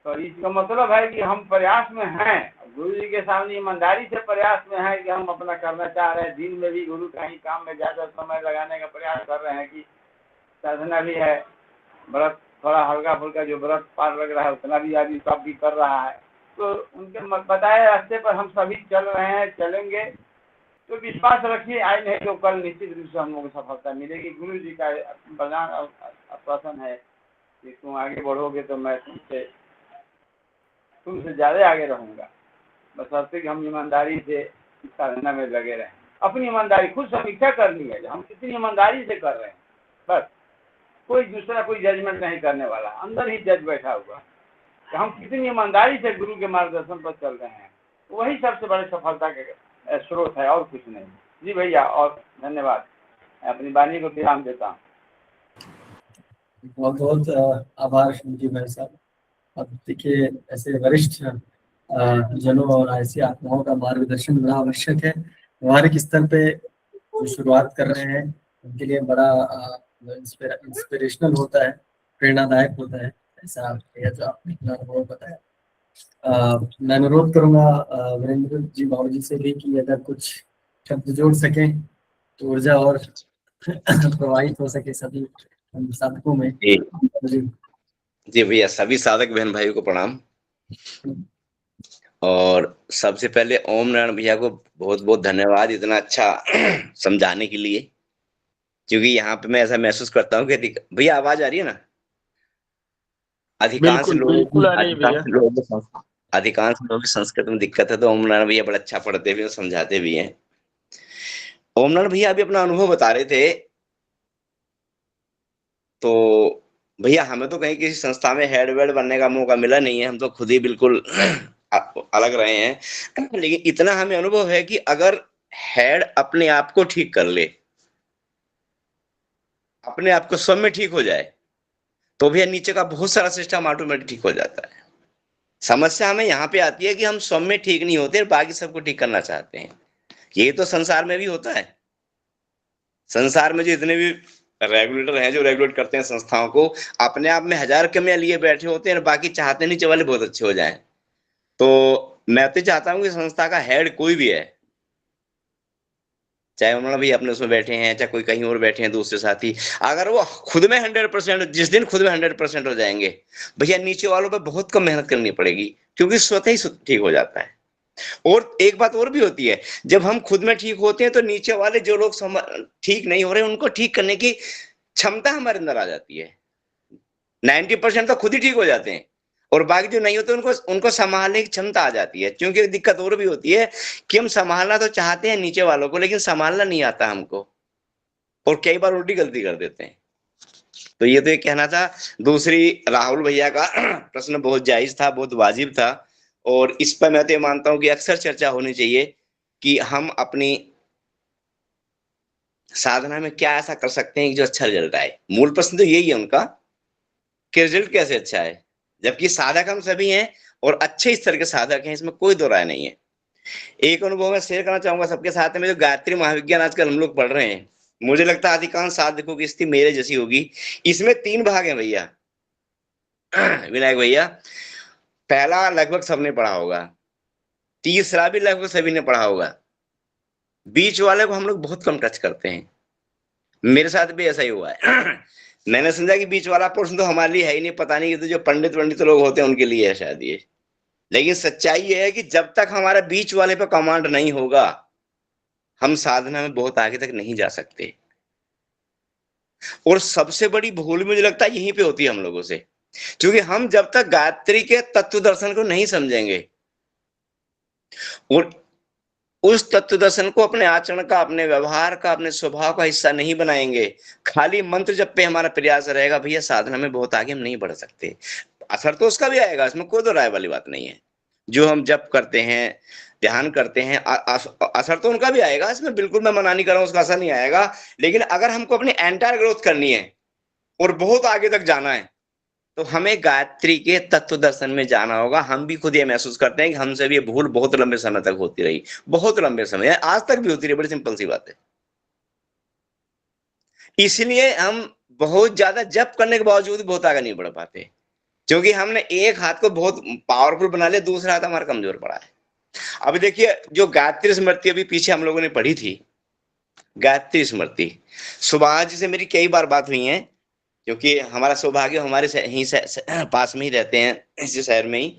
तो इसका मतलब है कि हम प्रयास में हैं, गुरु जी के सामने ईमानदारी से प्रयास में है कि हम अपना करना चाह रहे हैं। दिन में भी गुरु का ही काम में ज़्यादा समय लगाने का प्रयास कर रहे हैं कि साधना भी है, व्रत थोड़ा हल्का फुल्का जो व्रत पार लग रहा है उतना भी आदमी सब भी कर रहा है। तो उनके बताए रास्ते पर हम सभी चल रहे हैं, चलेंगे। तो विश्वास रखिए, आज नहीं तो कल निश्चित रूप से हम लोगों को सफलता मिलेगी। गुरु जी का वरदान और आश्वासन है कि तुम आगे बढ़ोगे तो मैं तुमसे ज़्यादा आगे रहूँगा, बशर्ते कि हम ईमानदारी से इस साधना में लगे रहें। अपनी ईमानदारी खुद समीक्षा करनी है, हम कितनी ईमानदारी से कर रहे हैं, बस। कोई दूसरा कोई जजमेंट नहीं करने वाला, अंदर ही जज बैठा हुआ कि हम कितनी ईमानदारी से गुरु के मार्गदर्शन पर चल रहे हैं, वही सबसे बड़ी सफलता के स्रोत है और कुछ नहीं। जी भैया, और धन्यवाद। अपनी वाणी को विराम देता हूँ। बहुत बहुत आभार शिवजी भाई साहब। अब देखिए, ऐसे वरिष्ठ जनों और ऐसी आत्माओं का मार्गदर्शन बड़ा आवश्यक है। व्यवहारिक स्तर पे जो शुरुआत कर रहे हैं उनके लिए बड़ा इंस्पिरेशनल होता है, प्रेरणादायक होता है। ऐसा जो आपने अपना अनुभव बताया। मैं अनुरोध करूंगा वीरेंद्र जी बाबू जी से भी कि अगर कुछ शब्द जोड़ सकें तो ऊर्जा और प्रवाहित हो सके सभी साधकों में। जी भैया, सभी साधक बहन भाइयों को प्रणाम। और सबसे पहले ओम नारायण भैया को बहुत बहुत धन्यवाद इतना अच्छा समझाने के लिए, क्योंकि यहाँ पे मैं ऐसा महसूस करता हूँ कि भैया आवाज आ रही है ना? अधिकांश लोगों की संस्कृत में दिक्कत है, तो ओम नारायण भैया बड़ा अच्छा पढ़ते भी हैं, समझाते भी हैं। ओम नारायण भैया अभी अपना अनुभव बता रहे थे, तो भैया हमें तो कहीं किसी संस्था में हेड वेड बनने का मौका मिला नहीं है, हम तो खुद ही बिल्कुल अलग रहे हैं। लेकिन इतना हमें अनुभव है कि अगर हेड अपने आप को ठीक कर ले, अपने आप को स्वयं में ठीक हो जाए, तो भैया नीचे का बहुत सारा सिस्टम ऑटोमेटिक ठीक हो जाता है। समस्या हमें यहाँ पे आती है कि हम स्वयं में ठीक नहीं होते, बाकी सबको ठीक करना चाहते हैं। ये तो संसार में भी होता है। संसार में जो इतने भी रेगुलेटर हैं जो रेगुलेट करते हैं संस्थाओं को, अपने आप में हजार कमियां लिए बैठे होते हैं, बाकी चाहते नीचे वाले बहुत अच्छे हो जाएं। तो मैं तो चाहता हूँ कि संस्था का हेड कोई भी है, चाहे उन्होंने भी अपने उसमें बैठे हैं, चाहे कोई कहीं और बैठे हैं दूसरे साथी, अगर वो खुद में 100%, जिस दिन खुद में 100% हो जाएंगे, भैया नीचे वालों पे बहुत कम मेहनत करनी पड़ेगी, क्योंकि स्वतः ही ठीक हो जाता है। और एक बात और भी होती है, जब हम खुद में ठीक होते हैं तो नीचे वाले जो लोग ठीक नहीं हो रहे, उनको ठीक करने की क्षमता हमारे अंदर आ जाती है। 90% तो खुद ही ठीक हो जाते हैं, और बाकी जो नहीं होते उनको संभालने की क्षमता आ जाती है। क्योंकि दिक्कत और भी होती है कि हम संभालना तो चाहते हैं नीचे वालों को, लेकिन संभालना नहीं आता हमको, और कई बार उल्टी गलती कर देते हैं। तो ये तो एक कहना था। दूसरी, राहुल भैया का प्रश्न बहुत जायज था, बहुत वाजिब था, और इस पर मैं तो मानता हूं कि अक्सर चर्चा होनी चाहिए कि हम अपनी साधना में क्या ऐसा कर सकते हैं कि जो अच्छा रिजल्ट आए। मूल प्रश्न तो यही है उनका कि रिजल्ट कैसे अच्छा है, जबकि साधक हम सभी हैं और अच्छे स्तर के साधक हैं, इसमें कोई दो राय नहीं है। एक अनुभव मैं शेयर करना चाहूंगा सबके साथ में। जो गायत्री महाविज्ञान आजकल हम लोग पढ़ रहे हैं, मुझे लगता है अधिकांश साधकों की स्थिति मेरे जैसी होगी। इसमें 3 भाग हैं भैया। विनायक भैया, पहला लगभग सबने पढ़ा होगा, तीसरा भी लगभग सभी ने पढ़ा होगा, बीच वाले को हम लोग बहुत कम टच करते हैं। मेरे साथ भी ऐसा ही हुआ है। मैंने समझा कि बीच वाला पोर्शन तो हमारे लिए है ही नहीं, पता नहीं कि तो जो पंडित लोग होते हैं उनके लिए है शायद ये। लेकिन सच्चाई ये है कि जब तक हमारा बीच वाले पर कमांड नहीं होगा, हम साधना में बहुत आगे तक नहीं जा सकते। और सबसे बड़ी भूल मुझे लगता है यहीं पे होती है हम लोगों से, क्योंकि हम जब तक गायत्री के तत्व दर्शन को नहीं समझेंगे और उस तत्व दर्शन को अपने आचरण का, अपने व्यवहार का, अपने स्वभाव का हिस्सा नहीं बनाएंगे, खाली मंत्र जप पे हमारा प्रयास रहेगा, भैया साधना में बहुत आगे हम नहीं बढ़ सकते। असर तो उसका भी आएगा, इसमें कोई दो राय वाली बात नहीं है। जो हम जप करते हैं, ध्यान करते हैं, असर तो उनका भी आएगा, इसमें बिल्कुल मैं मना नहीं कर रहा हूं, उसका असर नहीं आएगा। लेकिन अगर हमको अपनी एंटायर ग्रोथ करनी है और बहुत आगे तक जाना है, तो हमें गायत्री के तत्व दर्शन में जाना होगा। हम भी खुद ये महसूस करते हैं कि हमसे भी ये भूल बहुत लंबे समय तक होती रही, बहुत लंबे समय, आज तक भी होती रही। बड़ी सिंपल सी बात है। इसलिए हम बहुत ज्यादा जप करने के बावजूद बहुत आगे नहीं बढ़ पाते, क्योंकि हमने एक हाथ को बहुत पावरफुल बना लिया, दूसरा हाथ हमारा कमजोर पड़ा है। अब देखिए, जो गायत्री स्मृति अभी पीछे हम लोगों ने पढ़ी थी, गायत्री स्मृति, सुभाष जी से मेरी कई बार बात हुई है, क्योंकि हमारा सौभाग्य हमारे पास में ही रहते हैं, इसी शहर में ही।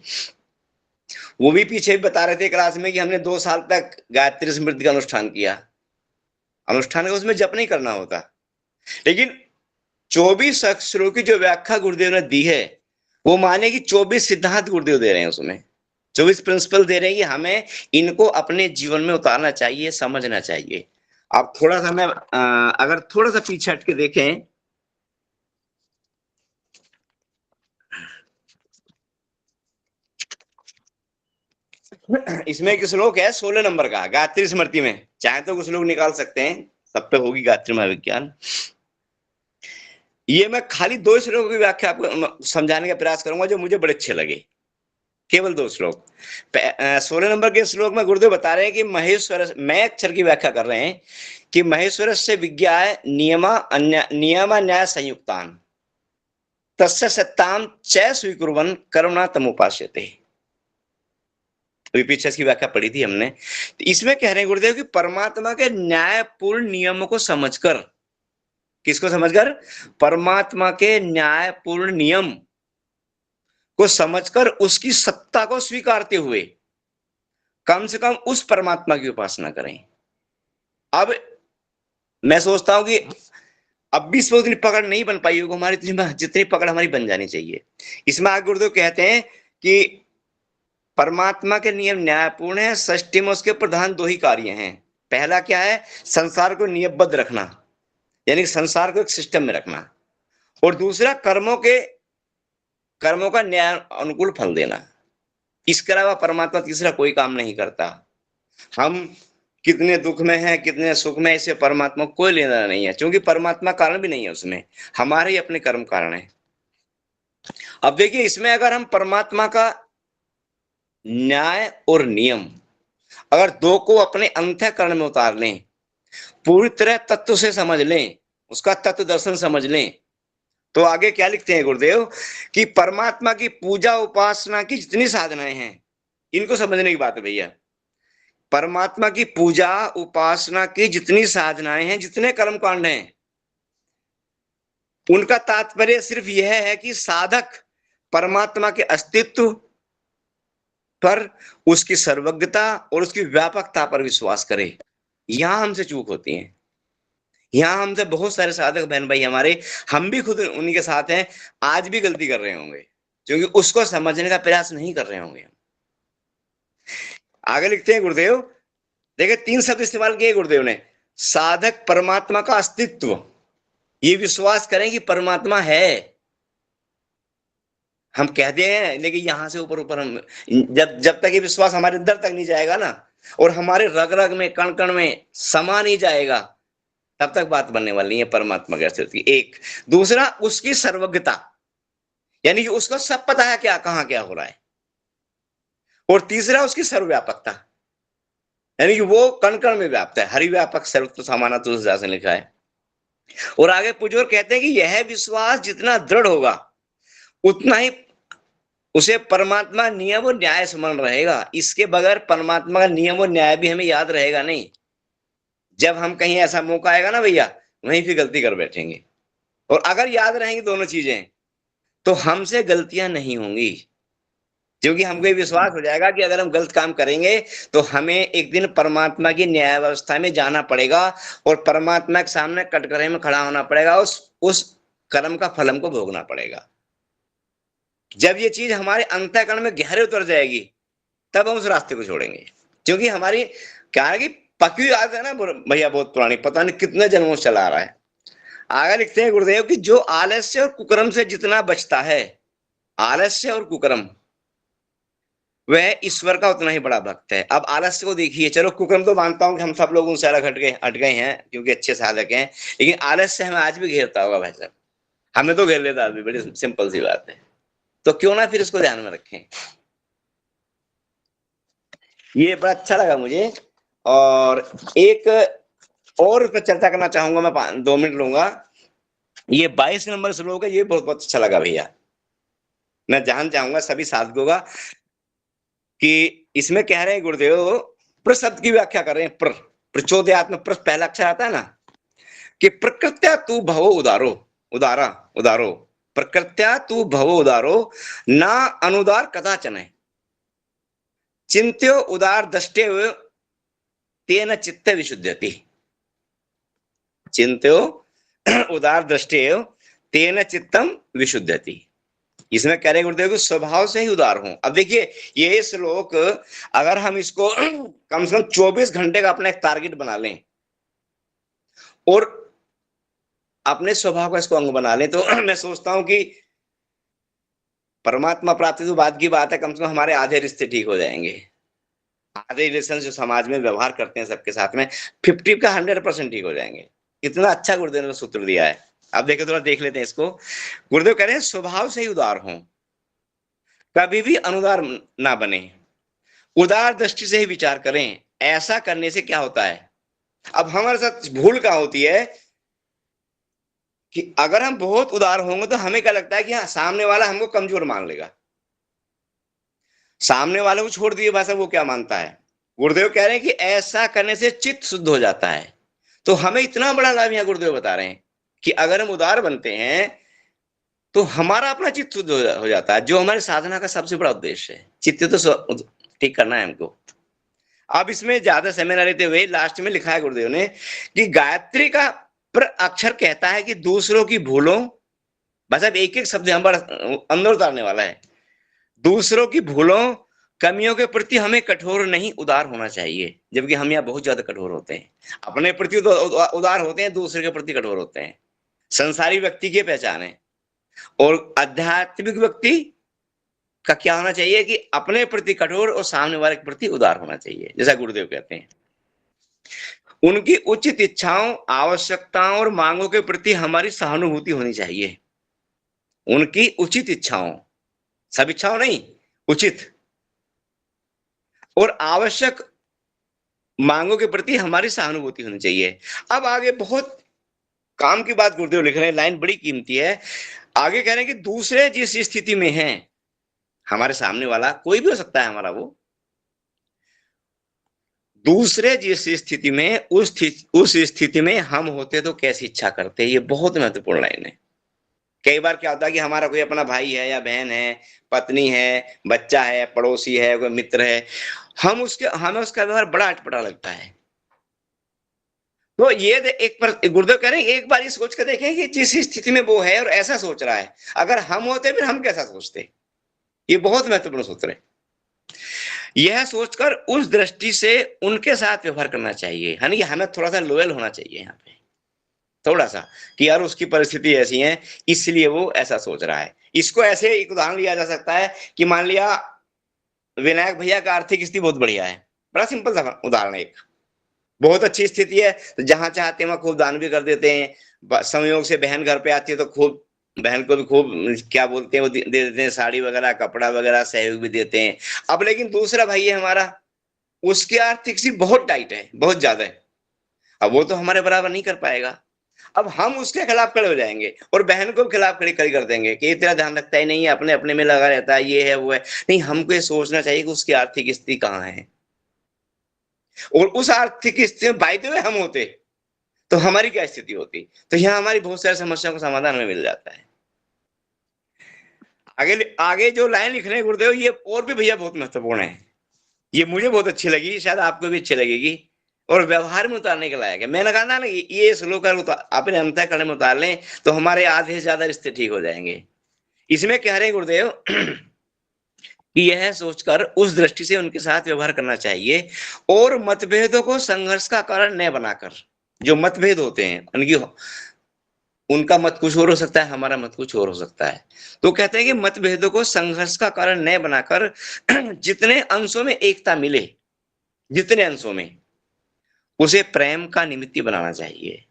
वो भी पीछे भी बता रहे थे क्लास में कि हमने 2 साल तक गायत्री स्मृति का अनुष्ठान किया। अनुष्ठान का उसमें जप नहीं करना होता, लेकिन 24 अक्षरों की जो व्याख्या गुरुदेव ने दी है, वो माने कि 24 सिद्धांत गुरुदेव दे रहे हैं, उसमें 24 प्रिंसिपल दे रहे हैं कि हमें इनको अपने जीवन में उतारना चाहिए, समझना चाहिए। अब थोड़ा सा मैं अगर थोड़ा सा पीछे हट के देखें, इसमें एक श्लोक है 16 नंबर का गायत्री स्मृति में, चाहे तो कुछ लोग निकाल सकते हैं, सब पे होगी गायत्री महाविज्ञान। ये मैं खाली 2 श्लोकों की व्याख्या आपको समझाने का प्रयास करूंगा, जो मुझे बड़े अच्छे लगे। केवल 2 श्लोक। 16 नंबर के श्लोक में गुरुदेव बता रहे हैं कि महेश्वर, मैं अक्षर की व्याख्या कर रहे हैं कि महेश्वर से विज्ञाय नियम न्याय संयुक्तान तस्य सत्ताम च स्वीकुर्वन् करुणा तमुपास्यते। अभी पीछे इसकी व्याख्या पढ़ी थी हमने। तो इसमें कह रहे हैं गुरुदेव कि परमात्मा के न्यायपूर्ण नियमों को समझकर, किसको समझकर? परमात्मा के न्यायपूर्ण नियम को समझकर उसकी सत्ता को स्वीकारते हुए कम से कम उस परमात्मा की उपासना करें। अब मैं सोचता हूं कि अब भी इसमें उतनी पकड़ नहीं बन पाई होगी हमारी, जितनी पकड़ हमारी बन जानी चाहिए। इसमें आगे गुरुदेव कहते हैं कि परमात्मा के नियम न्यायपूर्ण है, सृष्टि में उसके प्रधान 2 ही कार्य हैं। पहला क्या है? संसार को नियमबद्ध रखना, यानी संसार को एक सिस्टम में रखना, और दूसरा कर्मों का न्याय अनुकूल फल देना। इसके अलावा परमात्मा तीसरा कोई काम नहीं करता। हम कितने दुख में हैं, कितने सुख में, इससे परमात्मा कोई लेना नहीं है, क्योंकि परमात्मा कारण भी नहीं है उसमें, हमारे ही अपने कर्म कारण है। अब देखिए, इसमें अगर हम परमात्मा का न्याय और नियम अगर 2 को अपने अंतःकरण में उतार लें, पूरी तरह तत्व से समझ लें, उसका तत्व दर्शन समझ लें, तो आगे क्या लिखते हैं गुरुदेव कि परमात्मा की पूजा उपासना की जितनी साधनाएं हैं, इनको समझने की बात है भैया। परमात्मा की पूजा उपासना की जितनी साधनाएं हैं, जितने कर्म कांड हैं, उनका तात्पर्य सिर्फ यह है कि साधक परमात्मा के अस्तित्व पर, उसकी सर्वज्ञता और उसकी व्यापकता पर विश्वास करे। यहां हमसे चूक होती है। यहां हमसे बहुत सारे साधक बहन भाई हमारे, हम भी खुद उन्हीं के साथ हैं, आज भी गलती कर रहे होंगे, क्योंकि उसको समझने का प्रयास नहीं कर रहे होंगे। आगे लिखते हैं गुरुदेव, देखिए 3 शब्द इस्तेमाल किए गुरुदेव ने। साधक परमात्मा का अस्तित्व, ये विश्वास करें कि परमात्मा है। हम कहते हैं, लेकिन यहां से ऊपर हम जब तक ये विश्वास हमारे अंदर तक नहीं जाएगा ना, और हमारे रग रग में, कण कण में समा नहीं जाएगा, तब तक बात बनने वाली नहीं है परमात्मा के अस्तित्व की। एक। दूसरा, उसकी सर्वज्ञता, यानी कि उसको सब पता है क्या, कहां क्या हो रहा है। और तीसरा, उसकी सर्वव्यापकता, यानी कि वो कण कण में व्याप्त है। हरिव्यापक सर्वत्र समाना तुलसीदास ने लिखा है। और आगे पुजोर कहते हैं कि यह विश्वास जितना दृढ़ होगा उतना ही उसे परमात्मा नियम और न्याय स्मरण रहेगा। इसके बगैर परमात्मा का नियम और न्याय भी हमें याद रहेगा नहीं। जब हम कहीं ऐसा मौका आएगा ना भैया, वहीं फिर गलती कर बैठेंगे। और अगर याद रहेंगी दोनों चीजें तो हमसे गलतियां नहीं होंगी, क्योंकि हमको ये विश्वास हो जाएगा कि अगर हम गलत काम करेंगे तो हमें एक दिन परमात्मा की न्याय व्यवस्था में जाना पड़ेगा और परमात्मा के सामने कटघरे में खड़ा होना पड़ेगा, उस कर्म का फल हमको भोगना पड़ेगा। जब ये चीज हमारे अंतःकरण में गहरे उतर जाएगी तब हम उस रास्ते को छोड़ेंगे। क्योंकि हमारी क्या है कि पकी आदत है ना भैया, बहुत पुरानी, पता नहीं कितने जन्मों से चला आ रहा है। आगे लिखते हैं गुरुदेव कि जो आलस्य और कुकर्म से जितना बचता है, आलस्य और कुकर्म, वह ईश्वर का उतना ही बड़ा भक्त है। अब आलस्य को देखिए, चलो कुकर्म तो मानता हूं कि हम सब लोग उनसे अलग हट गए हैं क्योंकि अच्छे साधक हैं, लेकिन आलस्य हमें आज भी घेरता होगा भाई साहब, हमें तो घेर लेता है। बड़ी सिंपल सी बात है। तो क्यों ना फिर इसको ध्यान में रखें। ये बड़ा अच्छा लगा मुझे। और एक और इस पर चर्चा करना चाहूंगा, मैं 2 मिनट लूंगा। ये 22 नंबर श्लोक है, ये बहुत अच्छा लगा भैया। मैं जान चाहूंगा सभी साधकों का कि इसमें कह रहे हैं गुरुदेव, प्र शब्द की व्याख्या कर रहे हैं। प्रचोदयात्म प्र पहला अक्षर आता है ना, कि प्रकृत्या तू भवो उदारो, उदारो प्रकृत्या तू भवो उदारो ना अनुदार कदाचन, चिंत्यो उदार दृष्टेव तेन चित्त विशुद्धति, चिंत्यो उदार दृष्टेव तेन चित्तम विशुद्धति। इसमें कह रहे गुरुदेव कि स्वभाव से ही उदार हूं। अब देखिए ये श्लोक अगर हम इसको कम से कम 24 घंटे का अपना एक टारगेट बना लें और अपने स्वभाव का इसको अंग बना लें, तो मैं सोचता हूं कि परमात्मा प्राप्ति तो बाद की बात है, कम से कम हमारे आधे रिश्ते ठीक हो जाएंगे। आधे रिलेशन जो समाज में व्यवहार करते हैं सबके साथ में 50 का 100% ठीक हो जाएंगे। इतना अच्छा गुरुदेव ने सूत्र दिया है। अब देखो थोड़ा देख लेते हैं इसको। गुरुदेव कह रहे हैं स्वभाव से ही उदार हों, कभी भी अनुदार ना बने, उदार दृष्टि से ही विचार करें। ऐसा करने से क्या होता है, अब हमारे साथ भूल क्या होती है कि अगर हम बहुत उदार होंगे तो हमें क्या लगता है कि हाँ सामने वाला हमको कमजोर मान लेगा, सामने वाले को छोड़ दिए भाषा वो क्या मानता है। गुरुदेव कह रहे हैं कि ऐसा करने से चित्त शुद्ध हो जाता है। तो हमें इतना बड़ा लाभ यहाँ गुरुदेव बता रहे हैं कि अगर हम उदार बनते हैं तो हमारा अपना चित्त शुद्ध हो जाता है, जो हमारी साधना का सबसे बड़ा उद्देश्य है। चित्त तो ठीक करना है हमको। अब इसमें ज्यादा समय न लेते हुए लास्ट में लिखा है गुरुदेव ने कि गायत्री का प्र अक्षर कहता है कि दूसरों की भूलों, बस अब एक एक शब्द हमारा अंदर उतारने वाला है, दूसरों की भूलों कमियों के प्रति हमें कठोर नहीं उदार होना चाहिए। जबकि हम यहाँ बहुत ज्यादा कठोर होते हैं, अपने प्रति तो उदार होते हैं, दूसरे के प्रति कठोर होते हैं। संसारी व्यक्ति की पहचान है। और आध्यात्मिक व्यक्ति का क्या होना चाहिए कि अपने प्रति कठोर और सामने वाले के प्रति उदार होना चाहिए। जैसा गुरुदेव कहते हैं, उनकी उचित इच्छाओं, आवश्यकताओं और मांगों के प्रति हमारी सहानुभूति होनी चाहिए। उनकी उचित इच्छाओं, सब इच्छाओं नहीं, उचित और आवश्यक मांगों के प्रति हमारी सहानुभूति होनी चाहिए। अब आगे बहुत काम की बात गुरुदेव लिख रहे हैं, लाइन बड़ी कीमती है। आगे कह रहे हैं कि दूसरे जिस स्थिति में हैं, हमारे सामने वाला कोई भी हो सकता है हमारा, वो दूसरे जिस स्थिति में उस स्थिति में हम होते तो कैसी इच्छा करते, ये बहुत महत्वपूर्ण लाइन है। कई बार क्या होता है कि हमारा कोई अपना भाई है या बहन है, पत्नी है, बच्चा है, पड़ोसी है, कोई मित्र है, हमें उसका व्यवहार बड़ा अटपटा लगता है। तो ये एक पर गुरुदेव कह रहे हैं एक बार ये सोच कर देखें कि जिस स्थिति में वो है और ऐसा सोच रहा है, अगर हम होते फिर हम कैसा सोचते। ये बहुत महत्वपूर्ण सूत्र है। यह सोचकर उस दृष्टि से उनके साथ व्यवहार करना चाहिए। यानी हमें थोड़ा सा लोयल होना चाहिए यहाँ पे, थोड़ा सा, कि यार उसकी परिस्थिति ऐसी है इसलिए वो ऐसा सोच रहा है। इसको ऐसे एक उदाहरण लिया जा सकता है कि मान लिया विनायक भैया का आर्थिक स्थिति बहुत बढ़िया है, बड़ा सिंपल सा उदाहरण, एक बहुत अच्छी स्थिति है, तो जहां चाहते हैं वहां खूब दान भी कर देते हैं। संयोग से बहन घर पे आती है तो खूब बहन को भी खूब क्या बोलते हैं वो दे देते हैं, साड़ी वगैरह, कपड़ा वगैरह, सहयोग भी देते हैं। अब लेकिन दूसरा भाई है हमारा, उसकी आर्थिक स्थिति बहुत टाइट है, बहुत ज्यादा है। अब वो तो हमारे बराबर नहीं कर पाएगा। अब हम उसके खिलाफ खड़े हो जाएंगे और बहन को खिलाफ खड़ी कर देंगे कि ये तेरा ध्यान रखता ही नहीं है, अपने अपने में लगा रहता है, ये है वो है। नहीं, हमको ये सोचना चाहिए कि उसकी आर्थिक स्थिति कहाँ है, और उस आर्थिक स्थिति में बाय द वे हम होते तो हमारी क्या स्थिति होती। तो यहाँ हमारी बहुत सारी समस्याओं का समाधान हमें मिल जाता है। आगे आगे जो लाइन लिख रहे हैं गुरुदेव, ये और भी भैया बहुत महत्वपूर्ण है। ये मुझे बहुत अच्छी लगी, शायद आपको भी अच्छी लगेगी, और व्यवहार में उतारने के लायक है। मैंने कहा ना ये श्लोक अपने अंतःकरण में उतार लें तो हमारे आधे से ज्यादा रिश्ते ठीक हो जाएंगे। इसमें कह रहे हैं गुरुदेव कि यह सोचकर उस दृष्टि से उनके साथ व्यवहार करना चाहिए और मतभेदों को संघर्ष का कारण न बनाकर, जो मतभेद होते हैं उनका मत कुछ और हो सकता है, हमारा मत कुछ और हो सकता है, तो कहते हैं कि मतभेदों को संघर्ष का कारण न बनाकर जितने अंशों में एकता मिले, जितने अंशों में, उसे प्रेम का निमित्त बनाना चाहिए।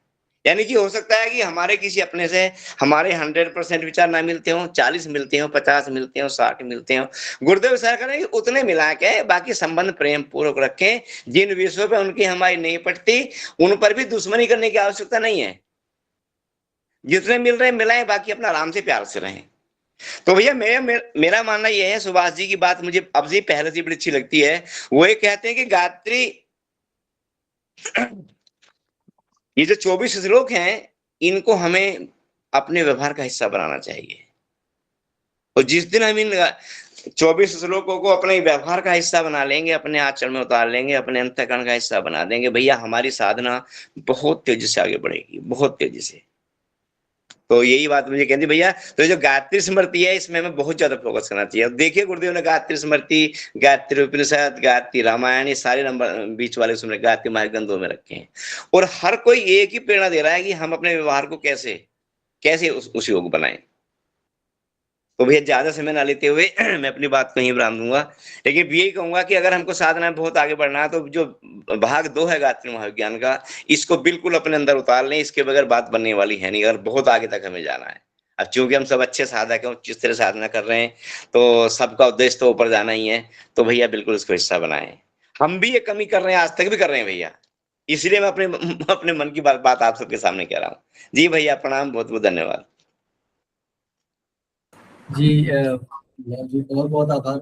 यानी कि हो सकता है कि हमारे किसी अपने से हमारे 100% विचार ना मिलते हो, 40 मिलते हो, 50 मिलते हो, 60 मिलते हो। गुरुदेव सर करें कि उतने मिला के बाकी संबंध प्रेम पूर्वक रखें। जिन विषयों पे उनकी हमारी नहीं पड़ती उन पर भी दुश्मनी करने की आवश्यकता नहीं है। जितने मिल रहे मिलाएं, बाकी अपना आराम से प्यार से रहें। तो भैया मेरा मानना यह है, सुभाष जी की बात मुझे अब से पहले से बड़ी अच्छी लगती है। वो ये कहते हैं कि गायत्री, ये जो 24 श्लोक हैं इनको हमें अपने व्यवहार का हिस्सा बनाना चाहिए। और जिस दिन हम इन 24 श्लोकों को अपने व्यवहार का हिस्सा बना लेंगे, अपने आचरण में उतार लेंगे, अपने अंतःकरण का हिस्सा बना देंगे, भैया हमारी साधना बहुत तेजी से आगे बढ़ेगी, बहुत तेजी से। तो यही बात मुझे कहती भैया, तो जो गायत्री स्मृति है इसमें हमें बहुत ज्यादा फोकस करना चाहिए। देखिए गुरुदेव ने गायत्री स्मृति, गायत्री उपनिषद, गायत्री रामायण, ये सारे नंबर बीच वाले उसमें गायत्री महाग्रंथों में रखे हैं। और हर कोई एक ही प्रेरणा दे रहा है कि हम अपने व्यवहार को कैसे कैसे उस योग बनाएं। तो भैया ज्यादा समय ना लेते हुए मैं अपनी बात को यहीं विराम दूंगा, लेकिन यही कहूंगा कि अगर हमको साधना में बहुत आगे बढ़ना है तो जो भाग 2 है गायत्री महाविज्ञान का, इसको बिल्कुल अपने अंदर उतार लें। इसके बगैर बात बनने वाली है नहीं, अगर बहुत आगे तक हमें जाना है। अब चूंकि हम सब अच्छे साधक हैं, जिस तरह साधना कर रहे हैं, तो सबका उद्देश्य तो ऊपर जाना ही है। तो भैया बिल्कुल इसको हिस्सा बनाएं। हम भी ये कमी कर रहे हैं, आज तक भी कर रहे हैं भैया, इसलिए मैं अपने मन की बात आप सबके सामने कह रहा हूँ। जी भैया प्रणाम, बहुत बहुत धन्यवाद। जी जी बहुत बहुत आभार।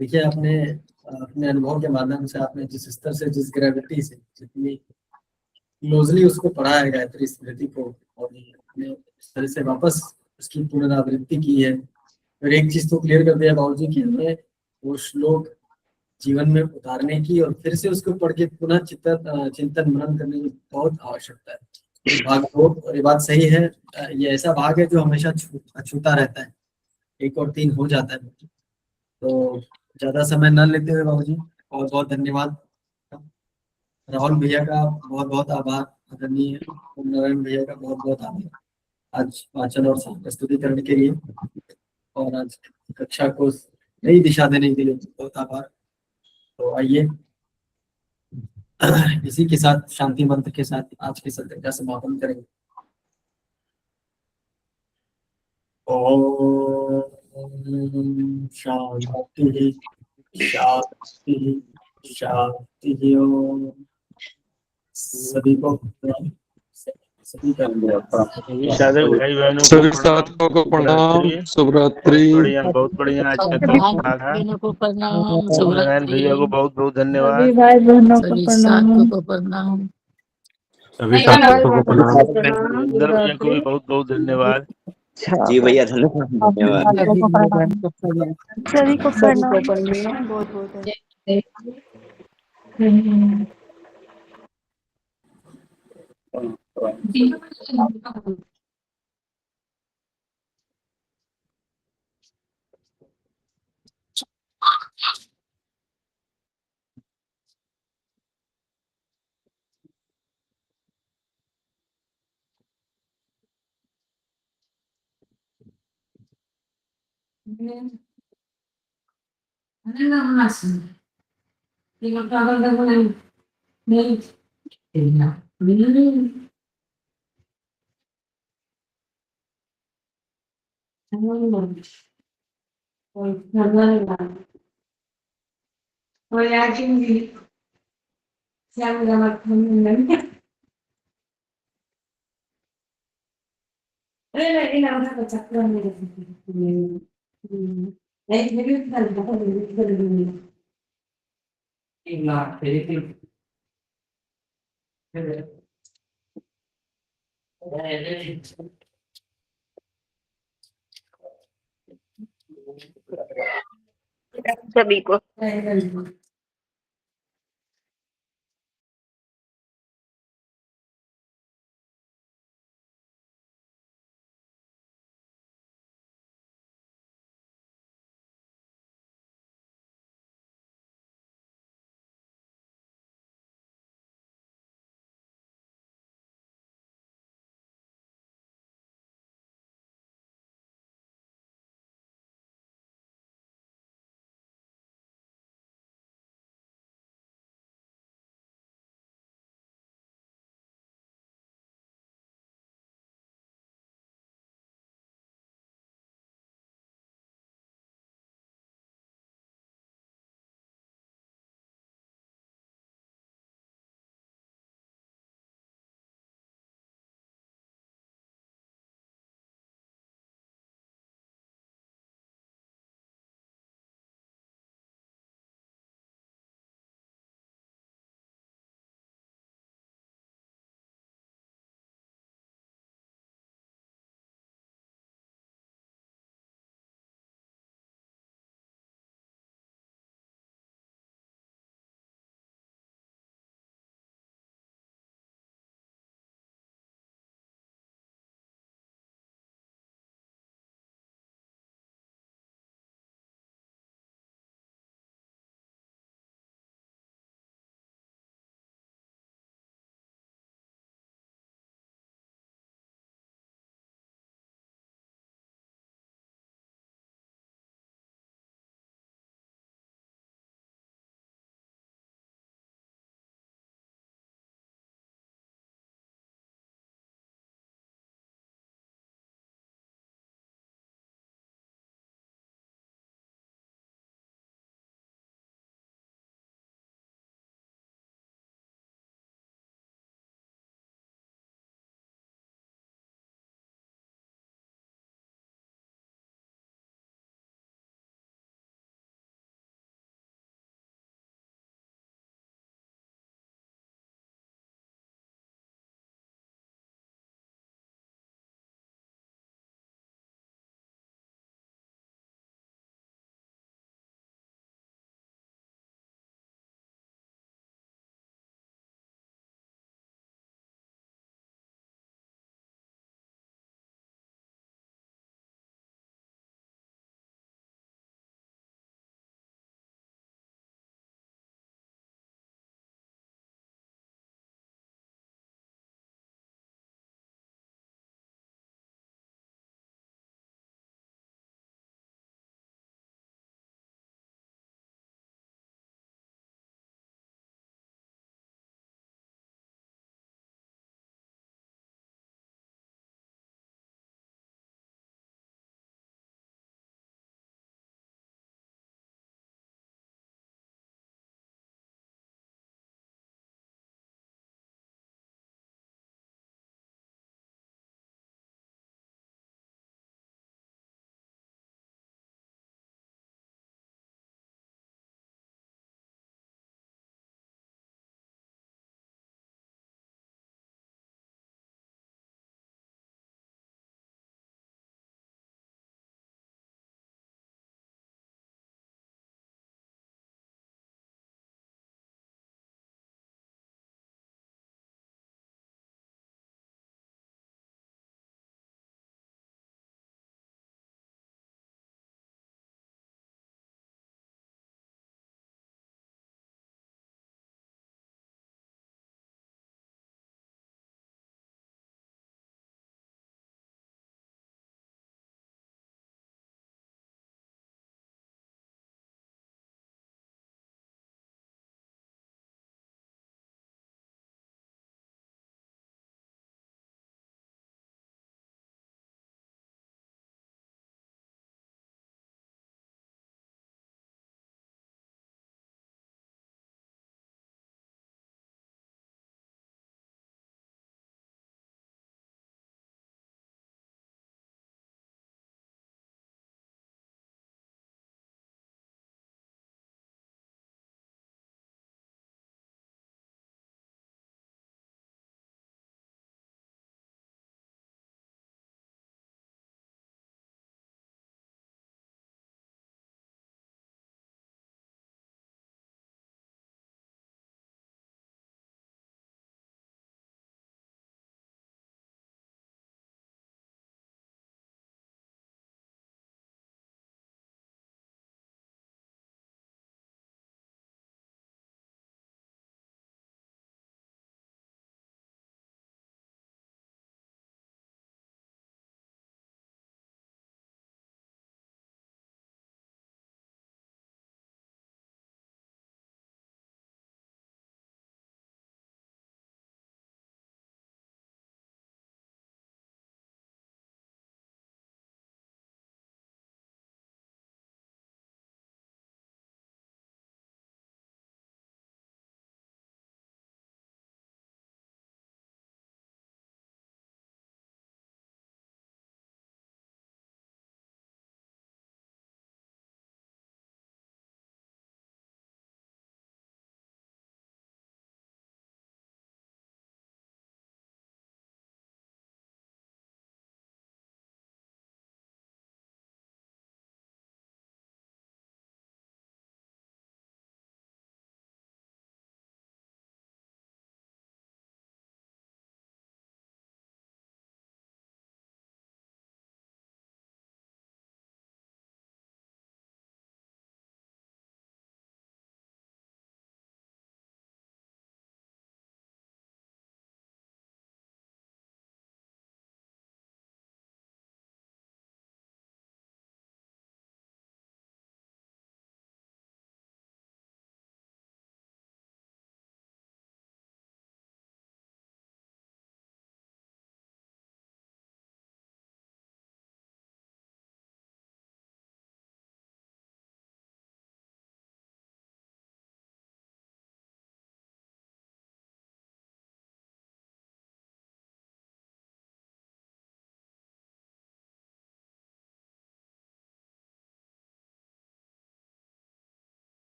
देखिए आपने अपने अनुभव के माध्यम से आपने जिस स्तर से, जिस ग्रेविटी से, जितनी क्लोजली उसको पढ़ा है गायत्री स्मृति को, और आपने इस तरह से वापस उसकी पुनरावृत्ति की है। और एक चीज तो क्लियर कर दिया बाबूजी कि हमें वो श्लोक जीवन में उतारने की और फिर से उसको पढ़ के पुनः चिंतन मनन करने की बहुत आवश्यकता है। ये भाग 2, और ये बात सही है, ये ऐसा भाग है जो हमेशा छूता रहता है। 1 और 3 हो जाता है। तो ज्यादा समय न लेते हुए बाबूजी बहुत बहुत धन्यवाद। राहुल भैया का बहुत बहुत आभार, आदरणीय नारायण भैया का बहुत बहुत आभार आज वाचन और प्रस्तुति करने के लिए, और आज कक्षा को नई दिशा देने के लिए बहुत आभार। तो आइए इसी के साथ, शांति मंत्र के साथ आज के सत्र का समापन करेंगे। ओम शांति शांति शांति। ओम सभी को सभी का सभी साधक भाई बहनों सभी को साधकों को प्रणाम, शुभरात्रि। बहुत बढ़िया आज का ठीक ठाक है। को प्रणाम, नारायण भैया को बहुत बहुत धन्यवाद। सभी भाई बहनों को प्रणाम, को प्रणाम। सभी साधकों को प्रणाम। सुरेंद्र भैया को भी बहुत बहुत धन्यवाद। जी भैया धन्यवाद। सभी को प्रणाम, बहुत बहुत सभी को